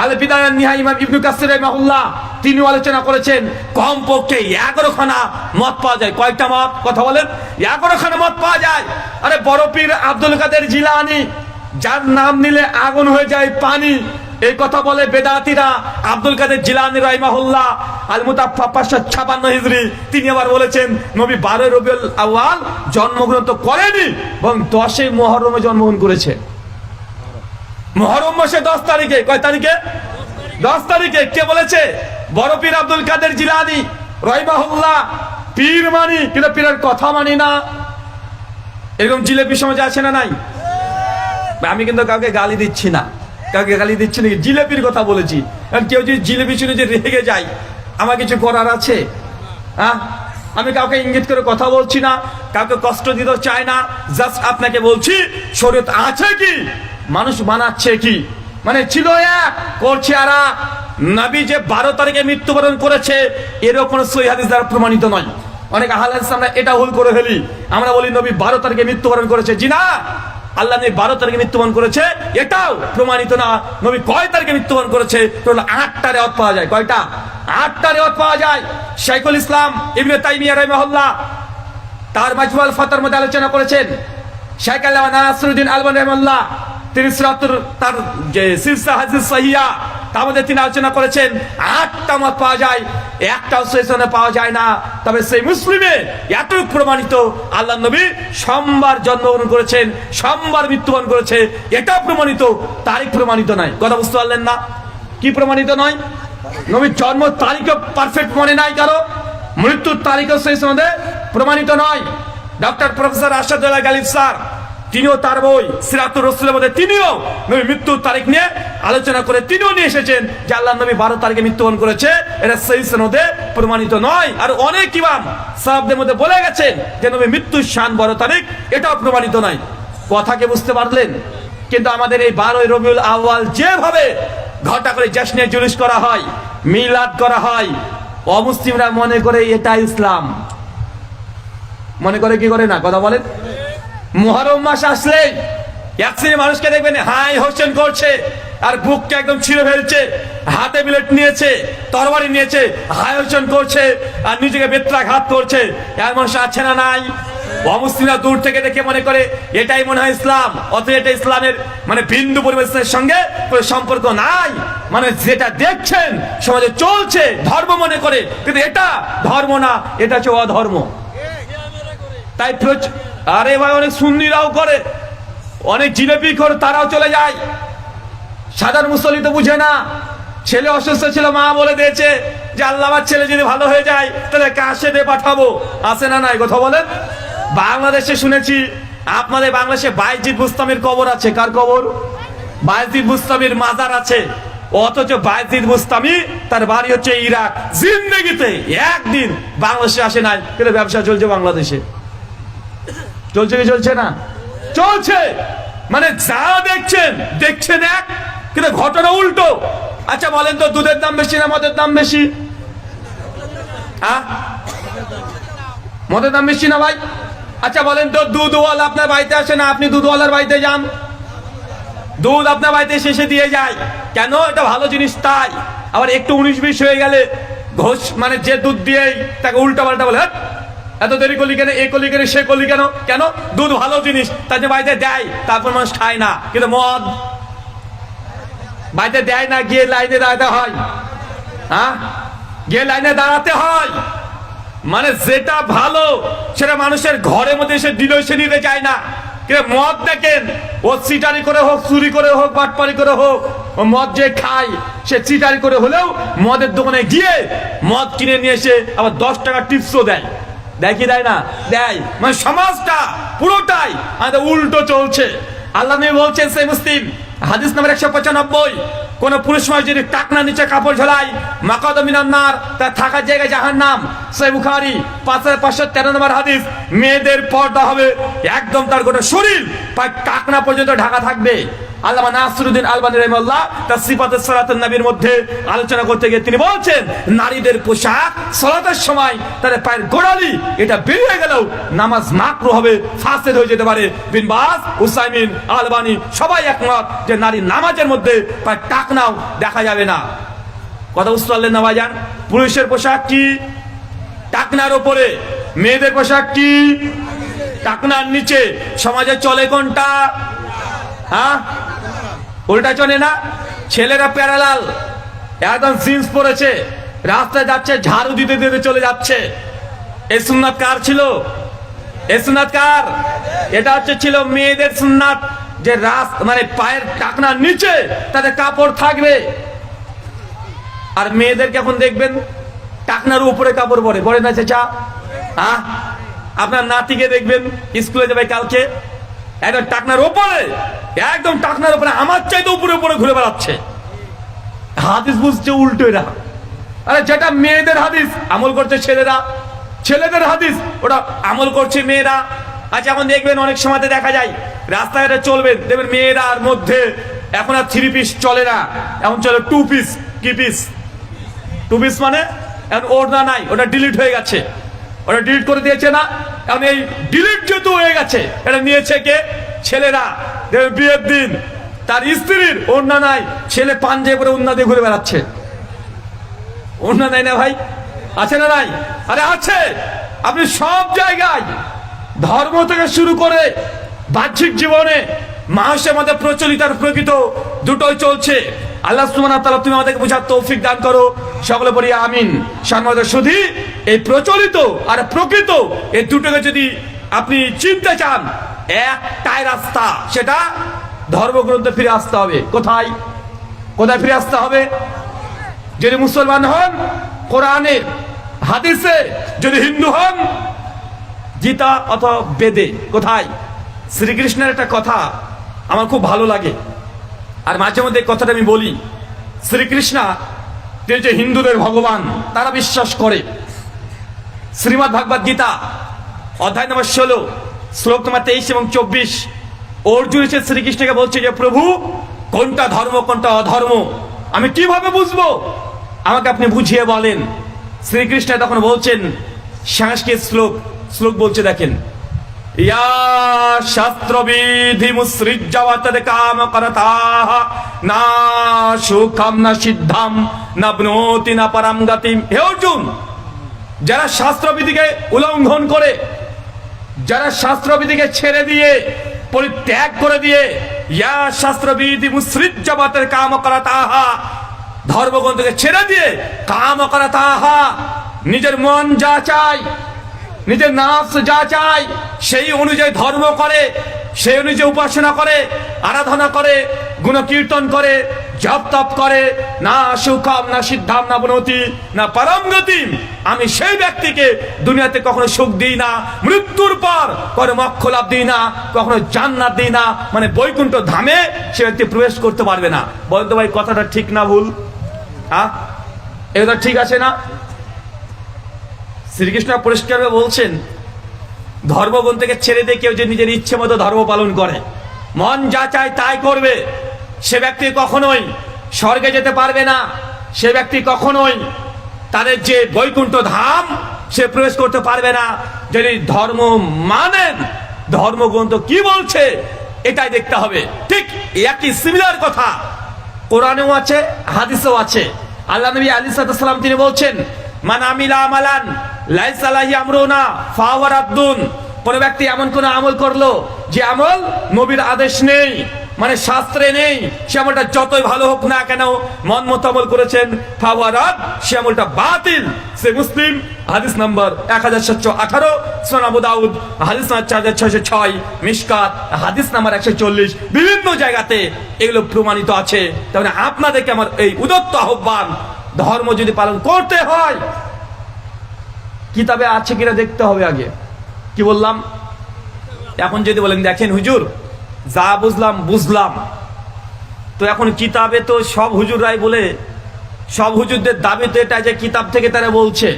আল বিদায়া ওয়ান নিহায়া ইমাম ইবনে কাসির রাহিমাহুল্লাহ তিনিও আলোচনা করেছেন। কমপক্ষে 11 খানা মত পাওয়া যায়। কয়টা মত? কথা বলেন। 11 খানা মত পাওয়া যায়। আরে বড় পীর আব্দুল কাদের জিলানী, যার নাম নিলে আগুন হয়ে যায় পানি, এই কথা বলে বেদাতীরা। আব্দুল কাদের জিলানী রাহিমাহুল্লাহ আল মুতাফা 556 হিজরি, তিনি আবার বলেছেন নবী 12 রবিউল আউয়াল জন্মগ্রহণ তো করেনি, বরং 10 মুহররমে জন্মগ্রহণ করেছে। মুহররম মাসে 10 তারিখে। কয় তারিখে? 10 তারিখে। কে বলেছে? বড় পীর আব্দুল কাদের জিলানী রাহিমাহুল্লাহ। পীর মানি কিন্তু পীরের কথা মানি না, এরকম জিলেপি সমাজে আছে না নাই? আমি কিন্তু কাউকে গালি দিচ্ছি না, কাউকে গালি দিচ্ছি না, জিলেপির কথা বলেছি। কেউ যদি জিলেপি শুনে যে রেগে যায়, আমার কিছু করার আছে? হ্যাঁ, আমি কাউকে ইঙ্গিত করে কথা বলছি না, কাউকে কষ্ট দিতে চাই না। জাস্ট আপনাকে বলছি শরীয়ত আছে কি, মানুষ বানাচ্ছে কি। মানে ছিল এক, করছে আর এক। নবী যে 12 তারিখে মৃত্যুবরণ করেছে, এরও কোনো সহিহ হাদিস দ্বারা প্রমাণিত নয়। অনেক আহলে হাদিস আমরা এটা ভুল করে ফেলি, আমরা বলি নবী 12 তারিখে মৃত্যুবরণ করেছে। জি না, আল্লাহ নবী 12 তারিখে মৃত্যুবরণ করেছে এটাও প্রমাণিত না। নবী কয় তারিখে মৃত্যুবরণ করেছে? 8টা রেওয়ায়াত পাওয়া যায়। কয়টা? 8টা রেওয়ায়াত পাওয়া যায়। শাইখুল ইসলাম ইবনে তাইমিয়া রাহিমাহুল্লাহ তার মাজমুউল ফাতাওয়ার মধ্যে আলোচনা করেছেন। শাইখ আল্লামা নাসিরউদ্দিন আলবানী রাহিমাহুল্লাহ তিনি তার যে সিলসিলা হাদিস সহিহা তার মধ্যে তিনি আলোচনা করেছেন 8টা মত পাওয়া যায়, একটাও সহিহ পাওয়া যায় না। তবে সেই মুসলিমে এতটুকু প্রমাণিত আল্লাহ নবী সোমবার জন্মগ্রহণ করেছেন, সোমবার মৃত্যুবরণ করেছে, এটা প্রমাণিত, তারিখ প্রমাণিত নয়। কথা বুঝতে পারলেন না? কি প্রমাণিত নয়? নবীর জন্ম তারিখও পারফেক্ট মনে নাই কারো, মৃত্যুর তারিখও সেই সনদে প্রমাণিত নয়। ডক্টর প্রফেসর আরশাদুল্লাহ গালিব স্যার তিনিও তার বই সিরাতুর রাসূলের মধ্যে তিনিও নবী মৃত্যুর তারিখ নিয়ে আলোচনা করে তিনিও নিয়ে এসেছেন যে আল্লাহ নবী 12 তারিখে মৃত্যুবরণ করেছে, এটা সহিহ সনদে প্রমাণিত নয়। আর অনেক ইমাম সাহাবদের মধ্যে বলে গেছেন যে নবী মৃত্যুর শান 12 তারিখ, এটাও প্রমাণিত নয়। কথাকে বুঝতে পারলেন? কিন্তু আমাদের এই 12 রবিউল আউয়াল যেভাবে ঘটা করে জশ্নে জুলুস করা হয়, মিলাদ করা হয়, অমুসলিমরা মনে করে এটা ইসলাম। মনে করে কি করে না? কথা বলেন। মুহররম মাস আসলে এক শ্রেণীর মানুষকে দেখবেন হাই হোসেন করছে, আর বুককে একদম ছিঁড়ে ফেলছে, হাতে বিলেট নিয়েছে, তরবারি নিয়েছে, হাই হোসেন করছে, আর নিজেকে বেত্রাঘাত করছে। এমন মানুষ আছে না নাই? অমুসলিমরা দূর থেকে দেখে মনে করে এটাই মনে হয় ইসলাম, অথচ এটা ইসলামের মানে বিন্দু পরিবেশের সঙ্গে কোনো সম্পর্ক নাই। মানে যেটা দেখছেন সমাজে চলছে ধর্ম মনে করে, কিন্তু এটা ধর্ম না, এটা হচ্ছে অধর্ম। তাই আরে ভাই, অনেক সুন্নিরাও করে, অনেক জিলেপি করে, তারাও চলে যায়। সাধারণ মুসল্লি তো বুঝে না। ছেলে অসুস্থ ছিল, মা বলে দিয়েছে যে আল্লাহ আমার ছেলে যদি ভালো হয়ে যায় তাহলে কাশে দিয়ে পাঠাবো। আসে না নাই? কথা বলেন। বাংলাদেশে শুনেছি আপনাদের বাংলাদেশে বাইজিদ বুস্তামের কবর আছে। কার কবর? বায়েজিদ বুস্তামির মাজার আছে, অথচ বায়েজিদ বুস্তামি তার বাড়ি হচ্ছে ইরাক। জিন্দেগিতে একদিন বাংলাদেশে আসে নাই, কিন্তু ব্যবসা চলছে বাংলাদেশে। চলছে কি চলছে না? চলছে। মানে যা দেখছেন এক, কিন্তু ঘটনা উল্টো। আচ্ছা বলেন তো, দুধের দাম বেশি না মদের দাম বেশি? মদের দাম বেশি না ভাই? আচ্ছা বলেন তো, দুধওয়ালা আপনার বাড়িতে আসে না, আপনি দুধওয়ালার বাড়িতে যান, দুধ আপনার বাড়িতে শেষে দিয়ে যায় কেন? এটা ভালো জিনিস তাই। আবার একটু 19-20 হয়ে গেলে ঘোষ মানে যে দুধ দিয়ে তাকে উল্টা পাল্টা বলে, এত দেরি করলি কেন, এ করলি কেন, সে করলি কেন? কেন? দুধ ভালো জিনিস, তাই যে বাড়িতে দেয়, তারপর মানুষ খায় না। কিন্তু মদ বাড়িতে দেয় না, গিয়ে লাইনে দাঁড়াতে হয়। গিয়ে লাইনে দাঁড়াতে হয়। মানে যেটা ভালো সেটা মানুষের ঘরের মধ্যে এসে দিল, সে নিতে চায় না। কিন্তু মদ দেখেন, ও চিটারি করে হোক, চুরি করে হোক, বাটপারি করে হোক, ও মদ যে খায় সে চিটারি করে হলেও মদের দোকানে গিয়ে মদ কিনে নিয়ে এসে আবার 10 টাকা টিপসও দেয়। দেয় কি দেয় না? দেয়। মানে সমাজটা পুরোটাই আমাদের উল্টো চলছে। আল্লাহ নবী বলছেন, সহিহ মুসলিম হাদিস নাম্বার 195, কোন পুরুষ মানুষ যদি টাকনা নিচে কাপড় ঝোলায়, মাকাদু মিনান নার, তার থাকার জায়গায় জাহান্নাম। সহিহ বুখারী 5513 নম্বর হাদিস। মেয়েদের পর্দা হবে, একদম তার গোটা শরীর প্রায় টাকনা পর্যন্ত ঢাকা থাকবে। আল্লামা নাসিরুদ্দিন আলবানী রাহিমাহুল্লাহ তার সিফাতুস সালাতুন নবীর মধ্যে আলোচনা করতে গিয়ে তিনি বলছেন, নারীদের পোশাক সালাতের সময় তাদের পায়ের গোড়ালি এটা বেরিয়ে গেলেও নামাজ মাকরুহ হবে, ফাসেদ হয়ে যেতে পারে। বিন বাজ, উসাইমিন, আলবানী সবাই একমত যে নারী নামাজের মধ্যে পায়ের টাকনাও দেখা যাবে না। কথা বুঝতে পারলেন না ভাইজান? পুরুষের পোশাক কি? টাকনার উপরে। মেয়েদের পোশাক কি? টাকনার নিচে। সমাজে চলে কোনটা? উল্টা চলে না? ছেলেরা প্যারালাল একদম জিন্স পরেছে, রাস্তায় যাচ্ছে, ঝাড়ু দিতে দিতে চলে যাচ্ছে। এই সুন্নাত কার ছিল? এই সুন্নাত কার? এটা হচ্ছে ছিল মেয়েদের সুন্নাত, যে মানে পায়ের টাকনার নিচে তাদের কাপড় থাকবে। আর মেয়েদেরকে এখন দেখবেন টাকনার উপরে কাপড় পরে না চেঁচা? আপনার নাতিকে দেখবেন স্কুলে যাবে কালকে, একদম টাকনার উপরে, একদম টাকনার উপরে, আমার চাইতে উপরে উপরে ঘুরে বেড়াচ্ছে। হাদিস বুঝছে উল্টো এরা। আরে যেটা মেয়েদের হাদিস আমল করছে ছেলেরা, ছেলেদের হাদিস ওটা আমল করছে মেয়েরা। আচ্ছা এখন দেখবেন অনেক সময়তে দেখা যায় রাস্তাঘাটে চলবেন, দেখবেন মেয়েরার মধ্যে এখন আর 3 পিস চলে না, এখন চলে 2 পিস। কি পিস? 2 পিস মানে এখন ওড়না নাই, ওটা ডিলিট হয়ে গেছে, ওটা ডিলিট করে দিয়েছে না। এখন এই ডিলিট যেহেতু হয়ে গেছে, এটা নিয়েছে কে? ছেলেরা। বিয়ের দিন তার স্ত্রীর ওড়না নাই, ছেলে পাঞ্জাবি পরে ওড়না দিয়ে ঘুরে বেড়াচ্ছে। ওড়না নাই না ভাই? আছে না নাই? আরে আছে। আপনি সব জায়গায় ধর্ম থেকে শুরু করে বাহ্যিক জীবনে মানুষের মধ্যে প্রচলিত আর প্রকৃত দুটোই চলছে। আল্লাহ সুবহানাহু ওয়া তাআলা তুমি আমাদেরকে বোঝার তৌফিক দান করো, সকলে বলি আমিন। সম্মানিত সুধী, এই প্রচলিত আর প্রকৃত এই দুটোকে যদি আপনি চিনতে চান, একটাই রাস্তা, সেটা ধর্মগ্রন্থে ফিরে আসতে হবে। কোথায় কোথায় ফিরে আসতে হবে? যদি মুসলমান হন কোরআনে হাদিসে, যদি হিন্দু হন গীতা অথবা বেদে। কোথায়? শ্রীকৃষ্ণের একটা কথা আমার খুব ভালো লাগে, আর মাঝে মধ্যে কথাটা আমি বলি। শ্রীকৃষ্ণ তিনি যে হিন্দুদের ভগবান তারা বিশ্বাস করে, শ্রীমদ্ ভাগবত গীতা অধ্যায় নম্বর 16 শ্লোক নম্বর 23 এবং 24 অর্জুন এসে শ্রীকৃষ্ণকে বলছে যে প্রভু কোনটা ধর্ম কোনটা অধর্ম আমি কিভাবে বুঝবো, আমাকে আপনি বুঝিয়ে বলেন। শ্রীকৃষ্ণ তখন বলছেন সংস্কৃত শ্লোক বলছে, দেখেন, ইয়া শাস্ত্রবিধি মুসৃজ্যবতদ কাম করতাহ না সুখম না সিদ্ধাম না বনোতি না পরম গতিম। হে অর্জুন, যারা শাস্ত্রবিধিকে উল্লঙ্ঘন করে, যারা শাস্ত্রবিধিকে ছেড়ে দিয়ে পরিত্যাগ করে দিয়ে, ইয়া শাস্ত্রবিধি মুসৃজ্যবতদ কাম করতাহ, ধর্মগ্রন্থকে ছেড়ে দিয়ে কাম করতাহ, নিজের মন যা চায়, নিজের নাফস যা চায় সেই অনুযায়ী ধর্ম করে, সেই অনুযায়ী উপাসনা করে, আরাধনা করে, গুণকীর্তন করে, জপ তপ করে, না সুখম না সিদ্ধাম না বনতি না পরম গতিম, আমি সেই ব্যক্তিকে দুনিয়াতে কখনো সুখ দিই না, মৃত্যুর পর কোনো মোক্ষ লাভ দিই না, কখনো জান্নাত দিই না, মানে বৈকুণ্ঠ ধামে সে ব্যক্তি প্রবেশ করতে পারবে না। বলেন তো ভাই কথাটা ঠিক না ভুল? হ্যাঁ, এটা ঠিক আছে না? শ্রীকৃষ্ণ পরিষ্কারভাবে বলছেন, ধর্মগ্রন্থকে ছেড়ে দিয়ে কেউ যে নিজের ইচ্ছে মতো ধর্ম পালন করে, মন যা চায় তাই করবে, সে ব্যক্তি কখনোই স্বর্গে যেতে পারবে না, সে ব্যক্তি কখনোই তাদের যে বৈকুণ্ঠ ধাম সে প্রবেশ করতে পারবে না। যদি ধর্ম মানেন, ধর্মগ্রন্থ কি বলছে এটাই দেখতে হবে। ঠিক একই সিমিলার কথা কোরআনেও আছে, হাদিসেও আছে। আল্লাহ নবী আলাইহিস সালাম তিনি বলছেন, মান আমিলা আমালান লাইসা আলাইহি আমরুনা ফাহুয়া রাদ্দুন, কোন ব্যক্তি এমন কোন আমল করলো যে আমল নবীর আদেশ নেই, মানে শাস্ত্রে নেই, সে আমলটা যতই ভালো হোক না কেন, মন মতো আমল করেছেন, ফাহুয়া রাদ, সে আমলটা বাতিল। সে মুসলিম হাদিস নাম্বার 1718, সুনান আবু দাউদ হাদিস নাম্বার 4606, মিশকাত হাদিস নাম্বার 140, বিভিন্ন জায়গাতে এগুলো প্রমাণিত আছে। তাহলে আপনাদেরকে আমার এই উদাত্ত আহ্বান, ধর্ম যদি পালন করতে হয় কিতাবে আছে কিনা দেখতে হবে আগে। কি বললাম? এখন যদি বলেন দেখেন হুজুর যা বুঝলাম বুঝলাম, তো এখন কিতাবে তো সব হুজুররাই বলে, সব হুজুরদের দাবি তো এটা যে কিতাব থেকে তারা বলছে,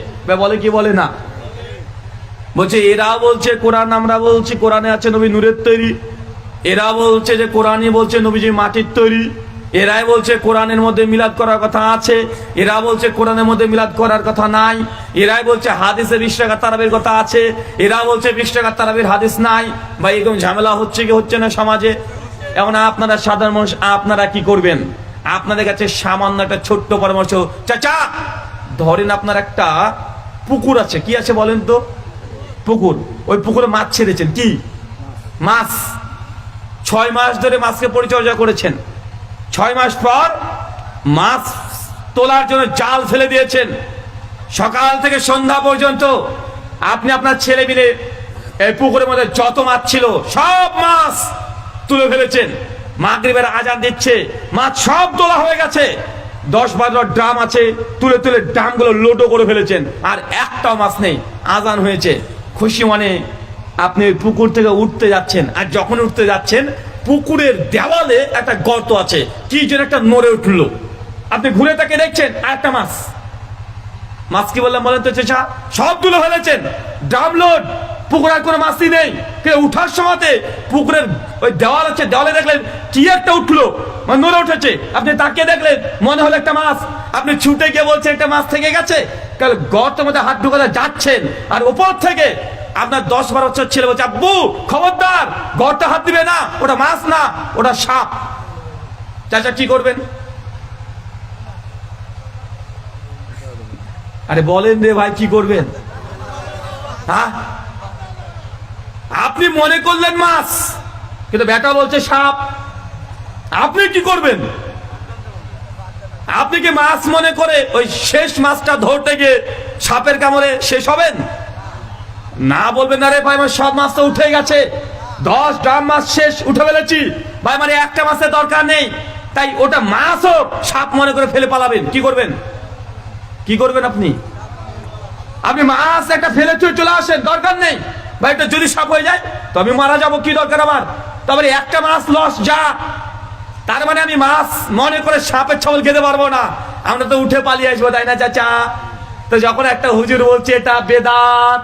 বলে কি বলে না? বলছে এরা বলছে কোরআন, আমরা বলছি কোরআনে আছে নবী নূরের তৈরি, এরা বলছে যে কোরআনই বলছে নবীজি মাটির তৈরি, এরাই বলছে কোরআনের মধ্যে মিলাদ করার কথা আছে, এরা বলছে কোরআনের মধ্যে মিলাদ করার কথা নাই, এরাই বলছে হাদিসে 20 টাকা তারাবির কথা আছে, এরা বলছে 20 টাকা তারাবির হাদিস নাই। ভাই এরকম ঝামেলা হচ্ছে কি হচ্ছে না সমাজে? এখন আপনারা সাধারণ মানুষ আপনারা কি করবেন? আপনাদের কাছে সামান্য একটা ছোট্ট পরামর্শ, চাচা ধরেন আপনার একটা পুকুর আছে, কি আছে বলেন তো? পুকুর, ওই পুকুরে মাছ ছেড়েছেন, কি মাছ, 6 মাস ধরে মাছকে পরিচর্যা করেছেন, 6 মাস পর মাছ তোলার জন্য জাল ফেলে দিয়েছেন, সকাল থেকে সন্ধ্যা পর্যন্ত আপনি আপনার ছেলে মিলে এই পুকুরের মধ্যে যত মাছ ছিল সব মাছ তুলে ফেলেছেন। মাগরিবের আজান দিচ্ছে, মাছ সব তোলা হয়ে গেছে, 10-12 ড্রাম আছে, তুলে তুলে ড্রামগুলো লোডও করে ফেলেছেন, আর একটাও মাছ নেই। আজান হয়েছে, খুশি মনে আপনি ওই পুকুর থেকে উঠতে যাচ্ছেন, আর যখন উঠতে যাচ্ছেন পুকুরের দেওয়ালে একটা গর্ত আছে, কি যেন একটা নড়ে উঠলো, আপনি ঘুরে তাকে দেখছেন আর একটা মাছ। মাছ কি বললাম বলেন তো চেঁচা? সব তুলে ফেলেছেন, ড্রাম লোড, পুকুরে আর কোনো মাছই নেই। কিন্তু উঠার সময়তে পুকুরের ওই দেওয়াল আছে, দেওয়ালে দেখলেন কি একটা উঠলো, মানে নড়ে উঠেছে, আপনি তাকিয়ে দেখলেন মনে হলো একটা মাছ, আপনি ছুটে গিয়ে বলছেন একটা মাছ থেকে গেছে, কারণ গর্তের মধ্যে হাত ঢুকাতে যাচ্ছেন, আর উপর থেকে আপনার 10-12 বছর ছেলে বলছে আব্বু খবরদার গর্তে হাত দিবে না, ওটা মাছ না ওটা সাপ। চাচা কি করবেন? আরে বলেন রে ভাই, কি করবেন? হ্যাঁ, আপনি মনে করলেন মাছ, কিন্তু বেটা বলছে সাপ, আপনি কি করবেন? আপনি কি মাছ মনে করে ওই শেষ মাছটা ধরতে গিয়ে সাপের কামড়ে শেষ হবেন? না, বলবেন না রে ভাই আমার সব মাছ তো উঠে গেছে, 10 ড্রাম মাছ শেষ উঠে ফেলেছি ভাই, মানে একটা মাছের দরকার নেই, তাই ওটা মাছ হোক সাপ মনে করে ফেলে পালাবেন। কি করবেন? কি করবেন আপনি? আপনি মাছ একটা ফেলে চলে আসেন, দরকার নেই ভাই, এটা যদি সাপ হয়ে যায় তো আমি মারা যাবো, কি দরকার আমার? তবে একটা মাছ লস যা, তার মানে আমি মাছ মনে করে সাপের ছবল খেতে পারবো না, আমরা তো উঠে পালিয়ে আসবো, তাই না চাচা? তো যখন একটা হুজুর বলছে এটা বেদাত,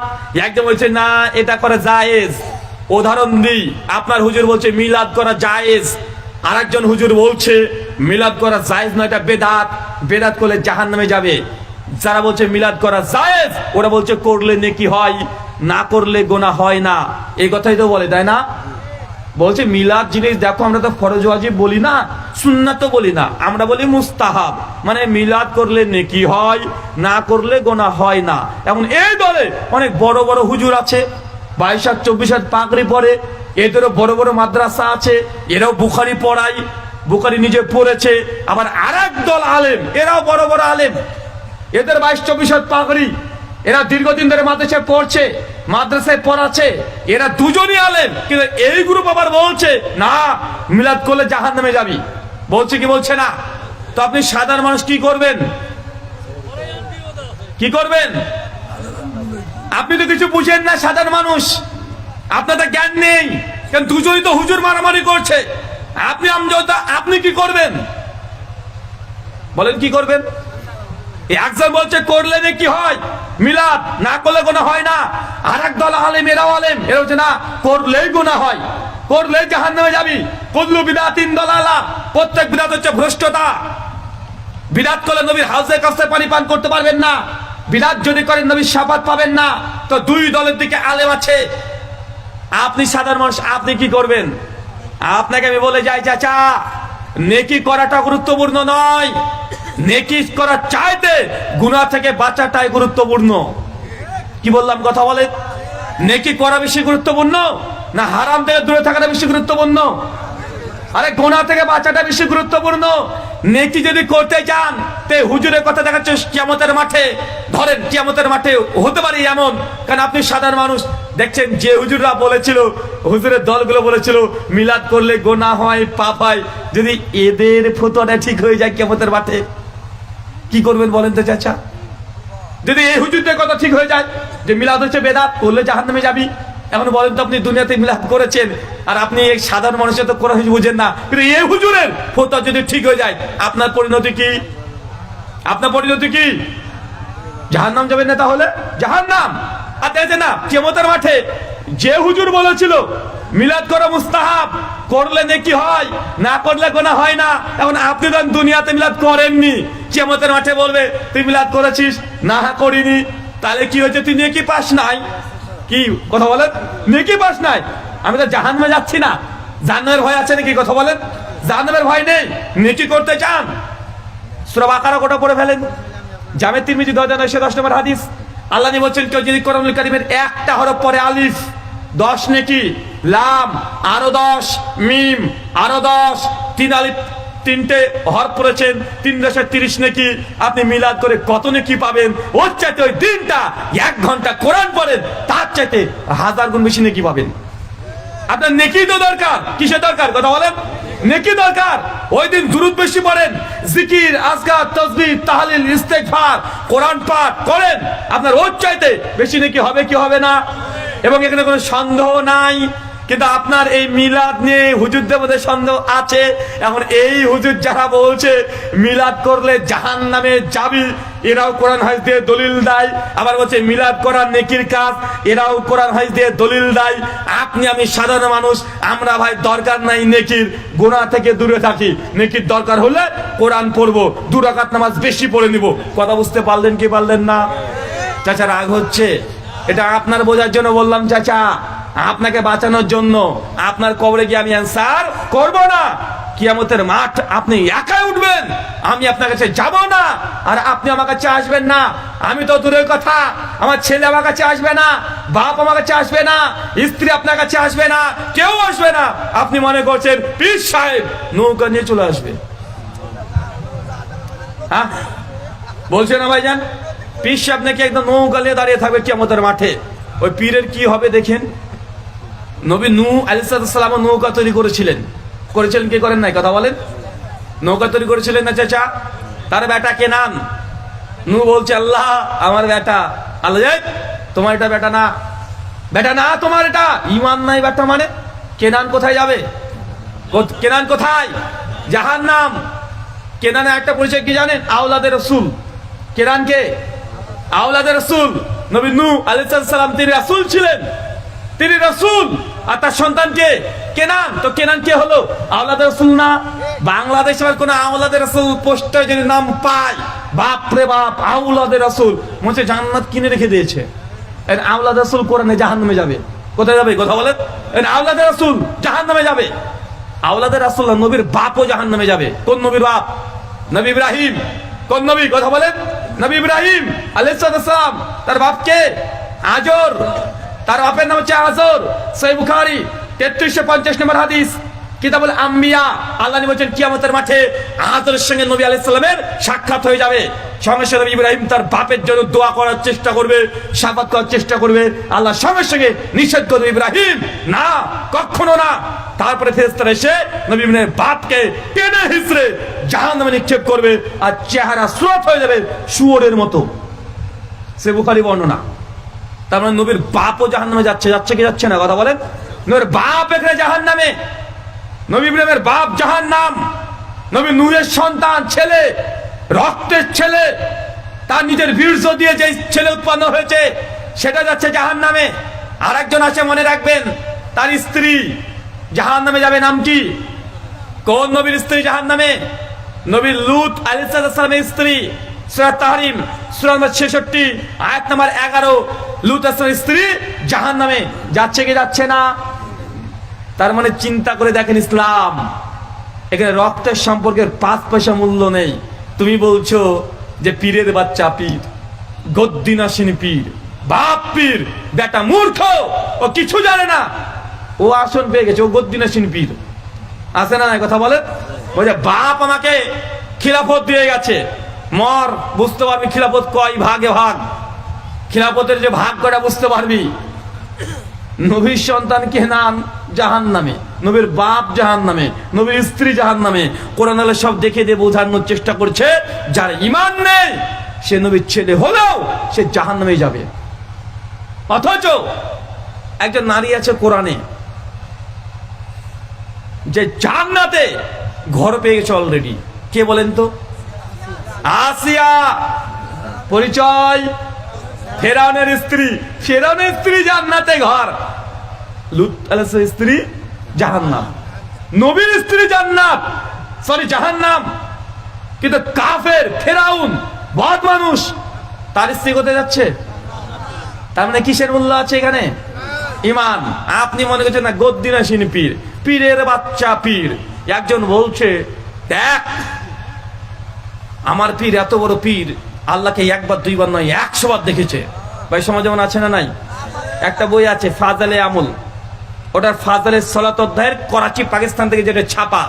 একদম বলছে না এটা করা জায়েজ, উদাহরণ দিই, আপনার হুজুর বলছে মিলাদ করা জায়েজ, আর একজন হুজুর বলছে মিলাদ করা জায়েজ না, এটা বেদাত, বেদাত করলে জাহান্নামে যাবে। যারা বলছে মিলাদ করা জায়েজ, ওরা বলছে করলে নেকি হয়, না করলে গোনা হয় না, এই কথাই তো বলে, তাই না? বলছে মিলাদ জিনিস দেখো, আমরা তো ফরজ ওয়াজিব বলি না, সুন্নাত বলি না, আমরা বলি মুস্তাহাব, মানে মিলাদ করলে নেকি হয়, না করলে গোনা হয় না। এখন এই দলে অনেক বড় বড় হুজুর আছে, 22 হাত 24 হাত পাগড়ি পরে, এদেরও বড় বড় মাদ্রাসা আছে, এরাও বুখারি পড়ায়, বুখারি নিজে পড়েছে, আবার আরেক দল আলেম, এরাও বড় বড় আলেম, এদের 22-24 হাত পাগড়ি, এরা দীর্ঘদিন ধরে মাদ্রাসায় পড়ছে, মাদ্রাসায় পড়াচ্ছে, এরা দুজনই আলেম, কিন্তু এই গ্রুপ আবার বলছে না মিলাদ করলে জাহান্নামে যাবি। বলছে কি বলছে না? তো আপনি সাধারণ মানুষ কি করবেন? কি করবেন? আপনি তো কিছু বুঝেন না সাধারণ মানুষ, আপনাদের জ্ঞান নেই। কারণ দুজনই তো হুজুর মারামারি করছে, আপনি আমজনতা, আপনি কি করবেন বলেন? কি করবেন? একজন বলছে করলে নাকি হয় মিলাদ, না করলে গুনাহ হয় না। আর এক দল আলেম, এরাও আলেম, এরা হচ্ছে না করলেই গুনাহ হয়, করলেই জাহান্নামে যাবি। কুল্লু বিদআতিন দালালা, প্রত্যেক বিদআত হচ্ছে ভ্রষ্টতা। বিদআত করলে নবীর হাউজে কাছে পানি পান করতে পারবেন না, বিদআত যদি করেন নবীর শাফাত পাবেন না। তো দুই দলের দিকে আলেম আছে। আপনি সাধারণ মানুষ, আপনি কি করবেন? আপনাকে আমি বলে যাই চাচা, নেকি করাটা গুরুত্বপূর্ণ নয়, নেকি করার চাইতে গুনাহ থেকে বাঁচাটাই গুরুত্বপূর্ণ। কি বললাম কথা বলেন? নেকি করা বেশি গুরুত্বপূর্ণ না হারাম থেকে দূরে থাকাটা বেশি গুরুত্বপূর্ণ? আরে গুনাহ থেকে বাঁচাটা বেশি গুরুত্বপূর্ণ। নেকি যদি করতে চান, তে হুজুরের কথা দেখাচ্ছে কিয়ামতের মাঠে, ধরেন কিয়ামতের মাঠে হতে পারে এমন, কারণ আপনি সাধারণ মানুষ দেখছেন যে হুজুররা বলেছিল, হুজুরের দলগুলো বলেছিল মিলাদ করলে গুনাহ হয়, পাপ হয়, যদি এদের ফতোয়াটা ঠিক হয়ে যায় কিয়ামতের মাঠে, কি করবেন বলেন তো চাচা? যদি এই হুজুরদের কথা ঠিক হয়ে যায় যে মিলাদ হচ্ছে বেদাত, করলে জাহান্নামে যাবি, এখন বলেন তো আপনি দুনিয়াতে মিলাদ করেছেন আর আপনি এই সাধারণ মানুষের তো কোনো কিছু বুঝেন না, কিন্তু এই হুজুরের ফতোয়া যদি ঠিক হয়ে যায়, আপনার পরিণতি কি? আপনার পরিণতি কি? জাহান্নাম যাবেন না? তাহলে জাহান্নাম। আর দেখেন না কিয়ামতের মাঠে যে হুজুর বলেছিল মিলাদ করা মুস্তাহাব, করলে নেকি হয়, না করলে গুনাহ হয় না, এখন আপনি তো দুনিয়াতে মিলাদ করেননি, কিয়ামতের মাঠে বলবে তুই মিলাদ করেছিস, না করিনি, তাহলে কি হয়েছে? তুই নেকি পাস নাই। কি কথা বলেন? নেকি পাস নাই। আমি তো জাহান্নামে যাচ্ছি না, জাহান্নামের ভয় আছে নাকি? কথা বলেন, জাহান্নামের ভয় নেই। নেকি করতে চান, সূরা বাকারা গোটা পড়ে ফেলেন, জামে তিরমিজি 2010 নম্বর হাদিস। আল্লাহ নবী বলছেন কেউ যদি কোরআনুল কারীমের একটা হরফ পরে আলিফ 10 নেকি, লাম আরো 10, মিম আরো 10, 3 আলিফ 3টে হরফ পড়েছেন, 3×30 নেকি। আপনি মিলাদ করে কত নেকি পাবেন? ওর চাইতে ওই দিনটা 1 ঘন্টা কোরআন পড়েন, তার চাইতে 1000 গুণ বেশি নেকি পাবেন। আপনার নেকি তো দরকার, কিসের দরকার? কথা বলেন, নেকি দরকার। ওই দিন দুরূদ বেশি পড়েন, জিকির, আজকার, তাসবিহ, তাহলিল, ইস্তেগফার, কোরআন পাঠ করেন, আপনার ওর চাইতে বেশি নেকি হবে কি হবে না? এবং এখানে কোনো সন্দেহ নাই। কিন্তু আপনার এই মিলাদ নিয়ে হুজুরদের মধ্যে সন্দেহ আছে। এখন এই হুজুর যারা বলছে মিলাদ করলে জাহান্নামে যাবি, এরাও কোরআন হাদিস দিয়ে দলিল দেয়, আবার বলছে মিলাদ করা নেকির কাজ, এরাও কোরআন হাদিস দিয়ে দলিল দেয়। আপনি আমি সাধারণ মানুষ, আমরা ভাই দরকার নাই নেকির, গুনাহ থেকে দূরে থাকি। নেকির দরকার হলে কোরআন পড়বো, 2 রাকাত নামাজ বেশি পড়ে নিব। কথা বুঝতে পারলেন কি পারলেন না? চাচা রাগ হচ্ছে, এটা আপনার বোঝার জন্য বললাম চাচা, আপনাকে বাঁচানোর জন্য। আপনার কবরে গিয়ে আমি অ্যানসার করব না, কিয়ামতের মাঠ আপনি একাই উঠবেন, আমি আপনার কাছে যাব না, আর আপনি আমার কাছে আসবেন না। আমি তো দূরের কথা, আমার ছেলে আমার কাছে আসবে না, বাপ আমার কাছে আসবে না, স্ত্রী আপনার কাছে আসবে না, কেউ আসবে না। আপনি মনে করছেন পীর সাহেব নৌকা নিয়ে চলে আসবে? হ্যাঁ বলছে না ভাইজান, পীর সাহেব নাকি একদম নৌকা নিয়ে দাঁড়িয়ে থাকবে কিয়ামতের মাঠে। ওই পীরের কি হবে দেখেন। নবী নূহ আলাইহিস সালাম নৌকা তৈরি করেছিলেন, কি করেন নাই? কথা বলেন, নৌকা তৈরি করেছিলেন না চাচা? তার বেটা কেনান, নূহ বলছে আল্লাহ আমার বেটা। আল্লাহ যাই তোমার এটা বেটা না, বেটা না তোমার এটা, ঈমান নাই বেটা মানে। কেনান কোথায় যাবে? কেনান কোথায়? জাহান্নাম। কেনানের একটা পরিচয় কি জানেন? আওলাদের রাসূল। কেনান কে? আওলাদের রাসূল। নবী নূহ আলাইহিস সালাম তিনি রাসূল ছিলেন, তিনি রাসূল। আর তার সন্তানকে কেনান। তো কেনান কে হলো? আওলাদের রাসূল না? বাংলাদেশে কোন আওলাদের রাসূল পোস্টে যদি নাম পায়, বাপ রে বাপ, আওলাদের রাসূল মনে জান্নাত কিনে রেখে দিয়েছে। আওলাদের রাসূল কোরআনে জাহান্নামে যাবে। কোথায় যাবে? কথা বলেন, আওলাদের রাসূল জাহান্নামে যাবে। আওলাদের রাসূল না, নবীর বাপও জাহান্নামে যাবে। কোন নবীর বাপ? নবী ইব্রাহিম। কোন নবী? কথা বলেন, নবী ইব্রাহিম আলাইহিস সালাম। তার বাপ কে? আজর। তার বাপের নাম হচ্ছে আজর। সহিহ বুখারী 3350 নম্বর হাদিস, কিতাবুল আম্বিয়া। আল্লাহ নবী বলেন কিয়ামতের মাঠে আজরের সঙ্গে নবী আলাইহিস সালামের সাক্ষাৎ হয়ে যাবে। সঙ্গে সঙ্গে নবী ইব্রাহিম তার বাপের জন্য দোয়া করার চেষ্টা করবে, শাফাত করার চেষ্টা করবে। আল্লাহ সঙ্গে সঙ্গে নিষেধ করবে, ইব্রাহিম না, কখনো না। তারপরে ফেরেশতারা এসে নবী ইব্রাহিমের বাপকে টেনে হিঁচড়ে জাহান্নামে নিক্ষেপ করবে, আর চেহারা সুরত হয়ে যাবে শুয়োরের মতো। সে বুখারী বর্ণনা। তার মানে নবীর বাপও জাহান্নামে যাচ্ছে কি যাচ্ছে না? কথা বলেন। নবীর বাপ এখানে জাহান্নামে, নবী ইব্রাহিমের বাপ জাহান্নাম, নবী নূহের সন্তান ছেলে, রক্তের ছেলে, তার নিজের বীর্য দিয়ে যে ছেলে উৎপন্ন হয়েছে সেটা যাচ্ছে জাহান্নামে। আর একজন আছে, মনে রাখবেন, তার স্ত্রী জাহান্নামে যাবে। নাম কি? কোন নবীর স্ত্রী জাহান্নামে? নবী লূত আলাইহিস সালামের স্ত্রী। সূরা তাহরিম সূরা নম্বর 66 আয়াত নম্বর 11। লূত আলাইহিস স্ত্রী জাহান্নামে যাচ্ছে কি যাচ্ছে না? তার মানে চিন্তা করে দেখেন, ইসলাম এখানে রক্তের সম্পর্কের 5 পয়সা মূল্য নেই। তুমি বলছো যে পীরের বাচ্চা পীর, গদ্দিনাসিনী পীর, বাপ পীর, বেটা মূর্খ, ও কিছু জানে না, ও আসন পেয়ে গেছে, ও গদ্দিনাসিনী পীর। আছে না নাই? কথা বলে। বলছে বাপ আমাকে খিলাফত দিয়ে গেছে, মর বুঝতে পারবি খিলাফত কয় ভাগে ভাগ, খিলাফতের যে ভাগ কটা বুঝতে পারবি। নবীর সন্তানকে নাম জাহান্নামে, নবীর বাপ জাহান্নামে, নবীর স্ত্রী জাহান্নামে। কোরআন আল্লাহ সব দেখে দিয়ে বোঝানোর চেষ্টা করছে, যার ঈমান নেই সে নবীর ছেলে হলেও সে জাহান্নামে যাবে। অথচ একজন নারী আছে কোরআনে, যে জান্নাতে ঘর পেয়ে গেছে অলরেডি। কে বলেন তো? আসিয়া। পরিচয় ফেরাউনের স্ত্রী। ফেরাউনের স্ত্রী জান্নাতে ঘর, লূত আলাইহিস স্ত্রী জাহান্নাম। নবীর স্ত্রী জান্নাত, সরি জাহান্নাম। কিন্তু কাফের ফেরাউন বদ মানুষ, তার স্ত্রী কোথায় যাচ্ছে? তার মানে কিসের মূল্য আছে এখানে? ঈমান। আপনি মনে করছেন না গদ্দিনাসিনী পীর, পীরের বাচ্চা পীর। একজন বলছে, দেখ আমার পীর এত বড় পীর, আল্লাহকে একবার দুইবার নয় 100 বার দেখেছে। ভাই সমাজ যেমন আছে না নাই? একটা বই আছে ফাজালে আমল, ওটার ফাজালে সালাত অধ্যায়ের করাচি পাকিস্তান থেকে যেটা ছাপা,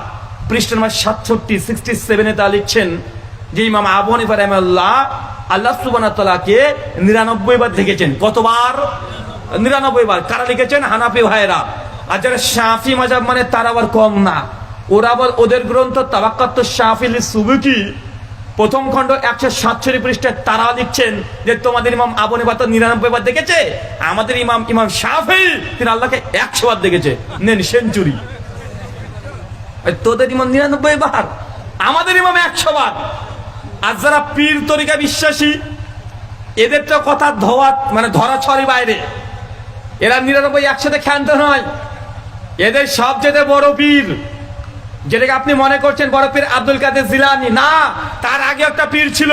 পৃষ্ঠা নম্বর 67 তা লিখছেন যে ইমাম আবু হানিফা রাহিমাহুল্লাহ আল্লাহ সুবহানাহু ওয়া তাআলাকে 99 বার দেখেছেন। কতবার? 99 বার। কারা লিখেছেন? হানাফি ভাইরা। আর যারা শাফি মাযহাব মানে তারা আবার কম না, ওরা আবার ওদের গ্রন্থ তাবাক্কাত শাফিল সুবকি প্রথম খণ্ড 147 পৃষ্ঠায় তারা লিখছেন যে তোমাদের ইমাম আবু হানিফা তো 99 বার দেখেছে, আমাদের ইমাম শাফি তিনি আল্লাহকে 100 বার দেখেছে। নেন সেঞ্চুরি। তোদের ইমাম 99 বার, আমাদের ইমাম 100 বার। আর যারা পীর তরিকা বিশ্বাসী, এদের তো কথা ধরা ছড়ি বাইরে। এরা 99 একসাথে ক্ষান্ত নয়, এদের সবচেয়ে বড় পীর, যেটাকে আপনি মনে করছেন বড় পীর আব্দুল কাদের জিলানী, না, তার আগে একটা পীর ছিল,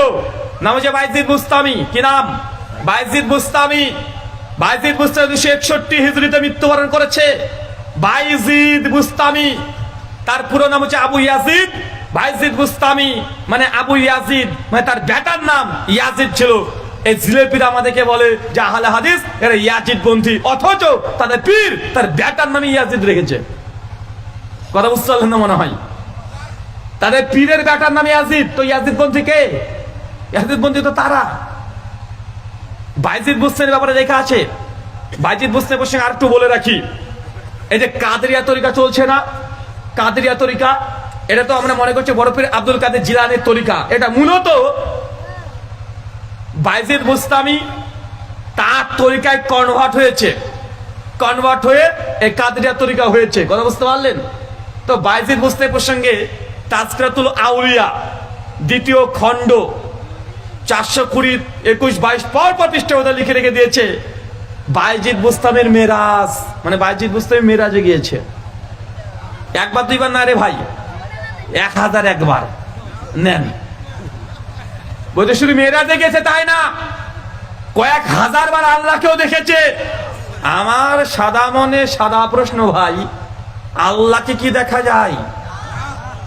নাম হচ্ছে বাইজিদ বুস্তামি। কি নাম? বাইজিদ বুস্তামি। বাইজিদ বুস্তামি 261 হিজরিতে মৃত্যুবরণ করেছে। বাইজিদ বুস্তামি, তার পুরো নাম হচ্ছে আবু ইয়াজিদ। বাইজিদ বুস্তামি মানে আবু ইয়াজিদ, মানে তার বেটার নাম ইয়াজিদ ছিল। এই জিলেপিরা আমাদেরকে বলে যে আহলে হাদিস এরা ইয়াজিদ পন্থী, অথচ তাদের পীর তার বেটার নামে ইয়াজিদ রেখেছে। কথা বুঝতে পারলেন না মনে হয়? তাদের পীরের বেটার নামে ইয়াজিদ, তো ইয়াজিদ পন্থী কে? ইয়াজিদ পন্থী তো তারা। বাইজিদ বুস্তামির ব্যাপারে লেখা আছে। বাইজিদ বুস্তামির প্রসঙ্গে আর একটু বলে রাখি, এই যে কাদেরিয়া তরিকা চলছে না, কাদেরিয়া তরিকা, এটা তো আমরা মনে করছি বড় পীর আব্দুল কাদের জিলানীর তরিকা। এটা মূলত বাইজিদ বুস্তামি তার তরিকায় কনভার্ট হয়েছে, কনভার্ট হয়ে এই কাদেরিয়া তরিকা হয়েছে। কথা বুঝতে পারলেন তো? বাইজিদ বুস্তামি প্রসঙ্গে তাজকিরাতুল আউলিয়া 2য় খণ্ড 420, 21, 22 পর পৃষ্ঠা ওটা লিখে রেখে দিয়েছে বাইজিদ বুস্তামির মেরাজ, মানে বাইজিদ বুস্তামি মেরাজে গিয়েছে। একবার দুইবার না রে ভাই, 1001 বার। নেন, বলতে শুধু মেরাজে গেছে তাই না, কয়েক হাজার বার আল্লাহকেও দেখেছে। আমার সাদা মনে সাদা প্রশ্ন ভাই, আল্লাহকে কি দেখা যায়?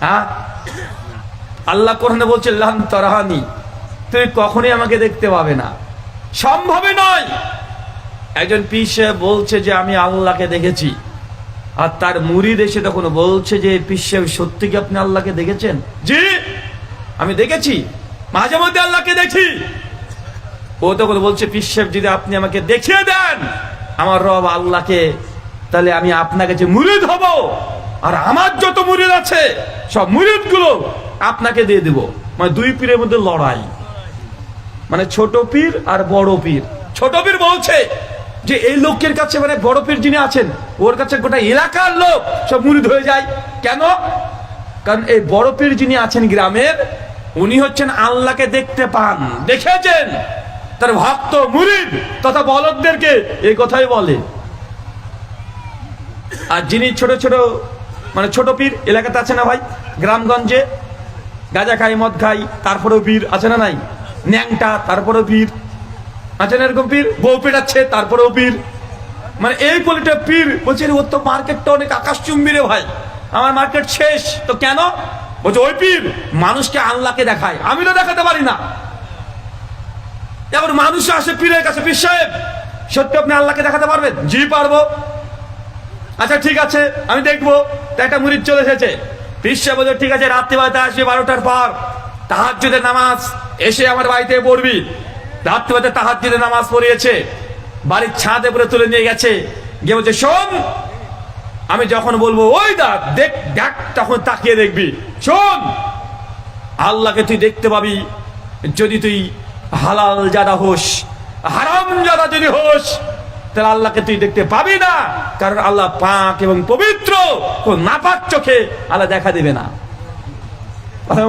হ্যাঁ, আল্লাহ কোরআনে বলছে লান তারানি, তুই কখনোই আমাকে দেখতে পাবে না, সম্ভবই নয়। একজন পীর সাহেব বলছে যে আমি আল্লাহকে দেখেছি, আর তার মুরিদ এসে তখন বলছে যে পীর সাহেব সত্যি কি আপনি আল্লাহকে দেখেছেন? জি আমি দেখেছি, মাঝে মধ্যে আল্লাহকে দেখি। ও তখন বলছে পীর সাহেব যদি আপনি আমাকে দেখিয়ে দেন আমার রব আল্লাহকে, তাহলে আমি আপনার কাছে মুরিদ হব, আর আমার যত মুরিদ আছে সব মুরিদ গুলো আপনাকে দিয়ে দেব। মানে দুই পীরের মধ্যে লড়াই, মানে ছোট পীর আর বড় পীর। ছোট পীর বলছে যে এই লোকের কাছে, মানে বড় পীর যিনি আছেন ওর কাছে গোটা এলাকার লোক সব মুরিদ হয়ে যায়। কেন? কারণ এই বড় পীর যিনি আছেন গ্রামের, উনি হচ্ছেন আল্লাহকে দেখতে পান, দেখেছেন, তার ভক্ত মুরিদ তথা বলদদেরকে এই কথাই বলে। আর যিনি ছোট ছোট, মানে ছোট পীর এলাকাতে আছে না ভাই, গ্রামগঞ্জে গাঁজা খাই, মদ খাই, তারপরেও পীর আছে না নাই, ন্যাংটা তারপরেও পীর আছে না, এরকম পীর, বউ পেটাচ্ছে তারপরেও পীর। মানে এই কোয়ালিটির পীর বলছে ওর তো মার্কেটটা অনেক আকাশচুম্বী রে ভাই, আমার মার্কেট শেষ। তো কেন? বলছে ওই পীর মানুষকে আল্লাহকে দেখায়, আমি তো দেখাতে পারি না। এবার মানুষ আসে পীরের কাছে, পীর সাহেব সত্যি আপনি আল্লাহকে দেখাতে পারবেন? জি পারবো। আচ্ছা ঠিক আছে, আমি দেখবো। তো একটা মুরিদ চলে এসেছে, পীর সাহেব বলছে ঠিক আছে, রাত্রিবেলাতে আসবে 12টার পর, তাহাজ্জুদের নামাজ এসে আমার বাড়িতে পড়বি। রাত্রিবেলাতে তাহাজ্জুদের নামাজ পড়িয়েছে, বাড়ির ছাদে উপরে তুলে নিয়ে গেছে, গিয়ে বলছে শোন, আমি যখন বলবো ওই দেখ দেখ, তখন তাকিয়ে দেখবি। শোন, আল্লাহকে তুই দেখতে পাবি যদি তুই হালাল জাদা হোস, হারাম জাদা যদি হোস, তাহলে আল্লাহকে তুই দেখতে পাবি না, কারণ আল্লাহ পাক এবং পবিত্র, কোন নাপাক চোখে আল্লাহ দেখা দিবে না।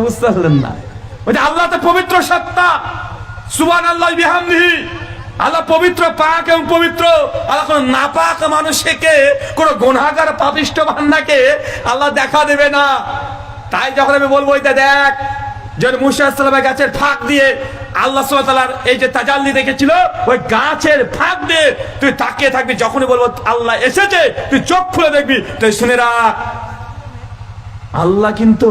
বুঝতে পারলেন না? আল্লাহ তো পবিত্র সত্তা, সুবহানাল্লাহি বিহামদিহি, আল্লাহ পবিত্র, পাক এবং পবিত্র। আল্লাহ কোন নাপাক মানুষকে, কোন গুনাহগার পাপিষ্ঠ বান্দাকে আল্লাহ দেখা দেবে না। তাই যখন আমি বলবো এটা দেখ, যখন মুসা আলাইহিস সালামের গাছের ফাঁক দিয়ে আল্লাহ সুবহানাহু ওয়া তাআলার এই যে তাজাল্লি দেখেছিল, ওই গাছের ফাঁক দিয়ে তুই তাকিয়ে থাকবি, যখনই বলবো আল্লাহ এসেছে তুই চোখ খুলে দেখবি। তুই শুনে রাখ, আল্লাহ কিন্তু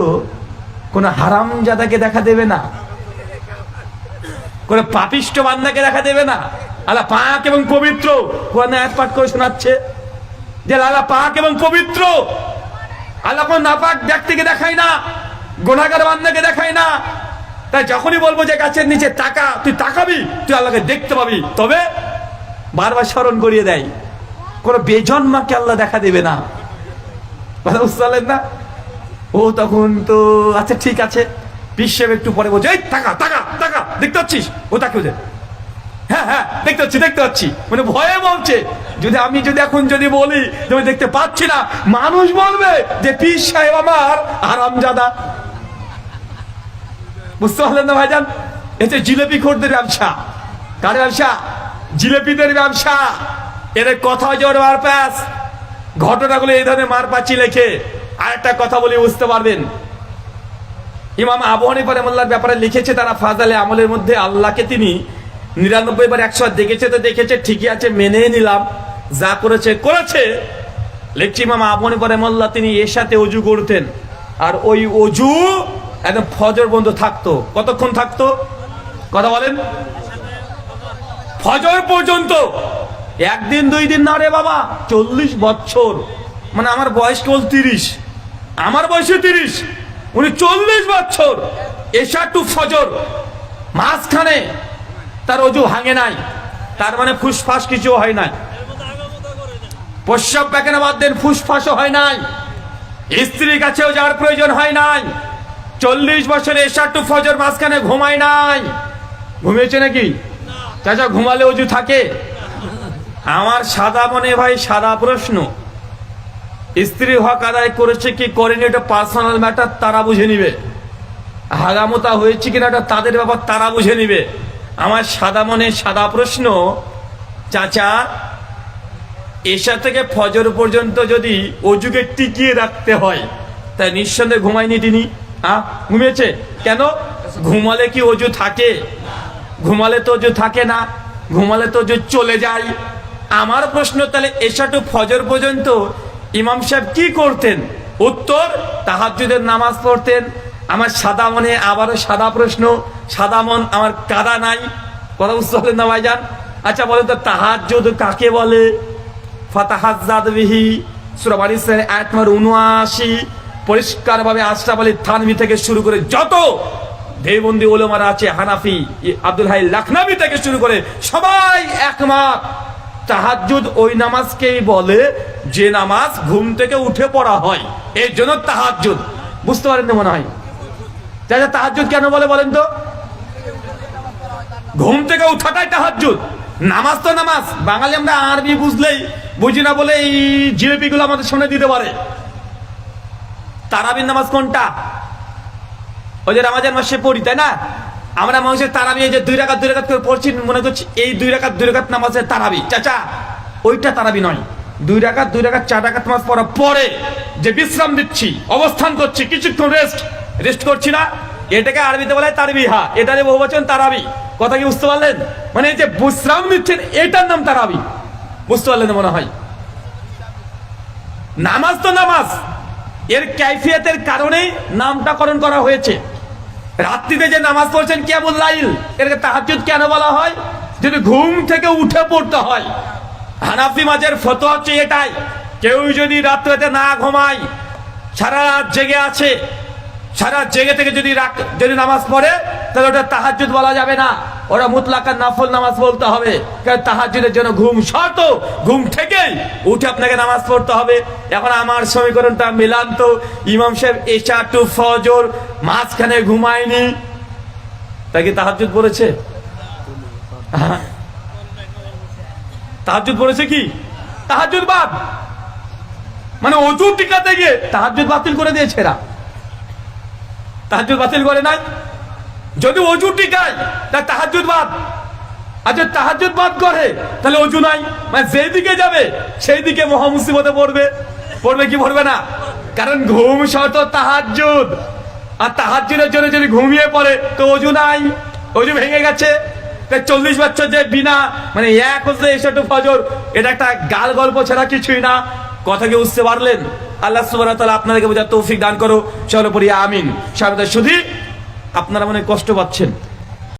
কোন হারামজাদাকে দেখা দেবে না, কোন পাপিষ্ঠ বান্দাকে দেখা দেবে না। আল্লাহ পাক এবং পবিত্র। কোরআনে আয়াত পাঠ করে শোনাচ্ছে যে আল্লাহ পাক এবং পবিত্র, আল্লাহ কোন নাপাক ব্যক্তিকে দেখায় না, গুনাহগার বান্দাকে দেখায় না। তাই যখনই বলবো যে গাছের নিচে তাকা, তুই তাকাবি, তুই আল্লাহকে দেখতে পাবি। তবে বারবার স্মরণ করিয়ে দেয়, কোন বেজন্মাকে আল্লাহ দেখা দেবে না। কথা বুঝতে পারলেন না? ও তখন তো আচ্ছা ঠিক আছে, পীর সাহেব একটু পরে বলছে এই টাকা টাকা টাকা, দেখতে পাচ্ছিস? ও তাকে বলছে হ্যাঁ হ্যাঁ দেখতে পাচ্ছি দেখতে পাচ্ছি, মানে ভয়ে বলছে। যদি আমি এখন বলি তুমি দেখতে পাচ্ছি না, মানুষ বলবে যে পীর সাহেব আমার হারামজাদা। বুঝতে পারলেন না ভাইজান? এতে জিলেপি খোরদের ব্যবসা। কার ব্যবসা? জিলেপিদের ব্যবসা। এদের কথা জোর মারপ্যাচ, ঘটনাগুলো এই ধরনের মারপ্যাচি লেখে। আর একটা কথা বলে বুঝতে পারবেন, ইমাম আবু হানিফা রাহিমাহুল্লাহর ব্যাপারে লিখেছে তারা ফাজালে আমলের মধ্যে, আল্লাহকে তিনি 99 বার 100 দেখেছে, তো দেখেছে ঠিকই আছে, মেনে নিলাম, যা করেছে করেছে। লিখছি ইমাম আবু হানিফা রাহিমাহুল্লাহ তিনি এর সাথে অজু করতেন, আর ওই অজু একদম ফজর বন্ধ থাকতো। কতক্ষণ থাকতো? কথা বলেন। ফজর পর্যন্ত। একদিন দুই দিন না রে বাবা, 40 বছর। মানে আমার বয়স কেবল 30, আমার বয়সে 30, উনি 40 বছর এশা টু ফজর মাঝখানে তার অজু ভাঙে নাই। তার মানে ফুসফাস কিছু হয় নাই, প্রস্রাব পায়খানা বাদ দেন, ফুসফাসও হয় নাই, স্ত্রীর কাছেও যাওয়ার প্রয়োজন হয় নাই। 40 বছরে এশা টু ফজর মাঝখানে ঘুমায় নাই। ঘুমিয়েছে নাকি? চাচা ঘুমালে অজু থাকে? আমার সাদা মনে ভাই সাদা প্রশ্ন, স্ত্রী হক আদায় করেছে কি করেনি এটা পার্সোনাল ম্যাটার, তারা বুঝে নিবে। হাগামতা হয়েছে কিনা এটা তাদের ব্যাপার, তারা বুঝে নিবে। আমার সাদা মনে সাদা প্রশ্ন, চাচা এশা থেকে ফজর পর্যন্ত যদি অজুকে টিকিয়ে রাখতে হয়, তাই নিঃসন্দেহে ঘুমায়নি তিনি। ঘুমিয়েছে কেন? ঘুমালে কি অজু থাকে? ঘুমালে তো অজু থাকে না, ঘুমালে তো অজু চলে যায়। আমার প্রশ্ন, তাহলে এশা টু ফজর পর্যন্ত ইমাম সাহেব কি করতেন? উত্তর, তাহাজ্জুদের নামাজ পড়তেন। আমার সাদা মনে আবারও সাদা প্রশ্ন, সাদা মন আমার কাদা নাই। কথা বুঝতে পারলেন না ভাইজান? আচ্ছা বলেন তো তাহাজ্জুদ কাকে বলে? ফাতাহাজ্জাদ বিহি, সূরা বানী ইসরাঈল আয়াত নম্বর 79। পরিষ্কার ভাবে আশরাফ আলী থানভী থেকে শুরু করে যত দেওবন্দি উলামারা আছে, হানাফি আব্দুল হাই লাখনাবী থেকে শুরু করে সবাই একমত, তাহাজ্জুদ ওই নামাজকেই বলে যে নামাজ ঘুম থেকে উঠে পড়া হয়, এর জন্য তাহাজ্জুদ। বুঝতে পারেন না মনে হয়? চাচা তাহাজ্জুদ কেন বলে বলেন তো? ঘুম থেকে উঠাটাই তাহাজ্জুদ। নামাজ তো নামাজ, বাঙালি আমরা আরবি বুঝি না বলে এই জিলেপি গুলো আমাদের সামনে দিতে পারে। তারাবির নামাজ কোনটা? ওই যে রমজান মাসে পড়ি, তাই না? আমরা মানুষের তারাবি যে 2 রাকাত করে পড়ছি, মনে করছি এই 2 রাকাত নামাজের তারাবি। চাচা ওইটা তারাবি নয়। 2 রাকাত 4 রাকাত নামাজ পড়ার পরে যে বিশ্রাম দিচ্ছি, অবস্থান করছি, কিছুক্ষণ রেস্ট করছি না, এটাকে আরবিতে বলা হয় তারবিহা। এটারে বহুবচন তারাবি। কথা কি বুঝতে পারলেন? মানে এই যে বিশ্রাম দিচ্ছেন, এটার নাম তারাবি। বুঝতে পারলেন মনে হয়? নামাজ তো নামাজ, এর কাইফিয়তের কারণে নামটাকরণ করা হয়েছে। রাত্রিতে যে নামাজ পড়ছেন কিয়ামুল লাইল, এটাকে তাহাজ্জুদ কেন বলা হয়? যদি ঘুম থেকে উঠে পড়তে হয়। হানাফি মাযহাবের ফতোয়া হচ্ছে এটাই, কেউ যদি রাত্রিতে না ঘুমায়, সারা রাত জেগে আছে, সারা জেগে থেকে যদি নামাজ পড়ে, তাহলে ওটা তাহাজ্জুদ বলা যাবে না, ওরা মুতলাকান নফল নামাজ বলতে হবে। কারণ তাহাজ্জুদের জন্য ঘুম শর্ত, ঘুম থেকেই উঠে আপনাকে নামাজ পড়তে হবে। এখন আমার সমীকরণটা মিলান তো, ইমাম সাহেব এশা টু ফজর মাঝখানে ঘুমায়নি, তা কি তাহাজ্জুদ পড়েছে? তাহাজ্জুদ পড়েছে কি? তাহাজ্জুদ বাদ, মানে ওযু টিকাতে গিয়ে তাহাজ্জুদ বাতিল করে দিয়েছে এরা। তাহাজ্জুদ বাতিল করে নাই, যদি ওযু টিকায় তা তাহাজ্জুদ বাদ। আর যদি তাহাজ্জুদ বাদ করে তাহলে ওযু নাই, মানে যেই দিকে যাবে সেই দিকে মহা মুসিবতে পড়বে কি পড়বে না? কারণ ঘুম শর্ত তাহাজ্জুদ, আর তাহাজ্জুদের জন্য যদি ঘুমিয়ে পড়ে তো ওযু নাই, ওযু ভেঙে গেছে। 40 বছর যে বিনা মানে এক হচ্ছে এশা টু ফজর, এটা একটা গাল গল্প ছাড়া কিছুই না। কথা কি বুঝতে পারলেন? আল্লাহ সুবহানাহু ওয়া তাআলা আপনাদেরকে বোঝার তৌফিক দান করো। চলো পড়ি আমিন। সামনে শুধু আপনারা মনে কষ্ট পাচ্ছেন।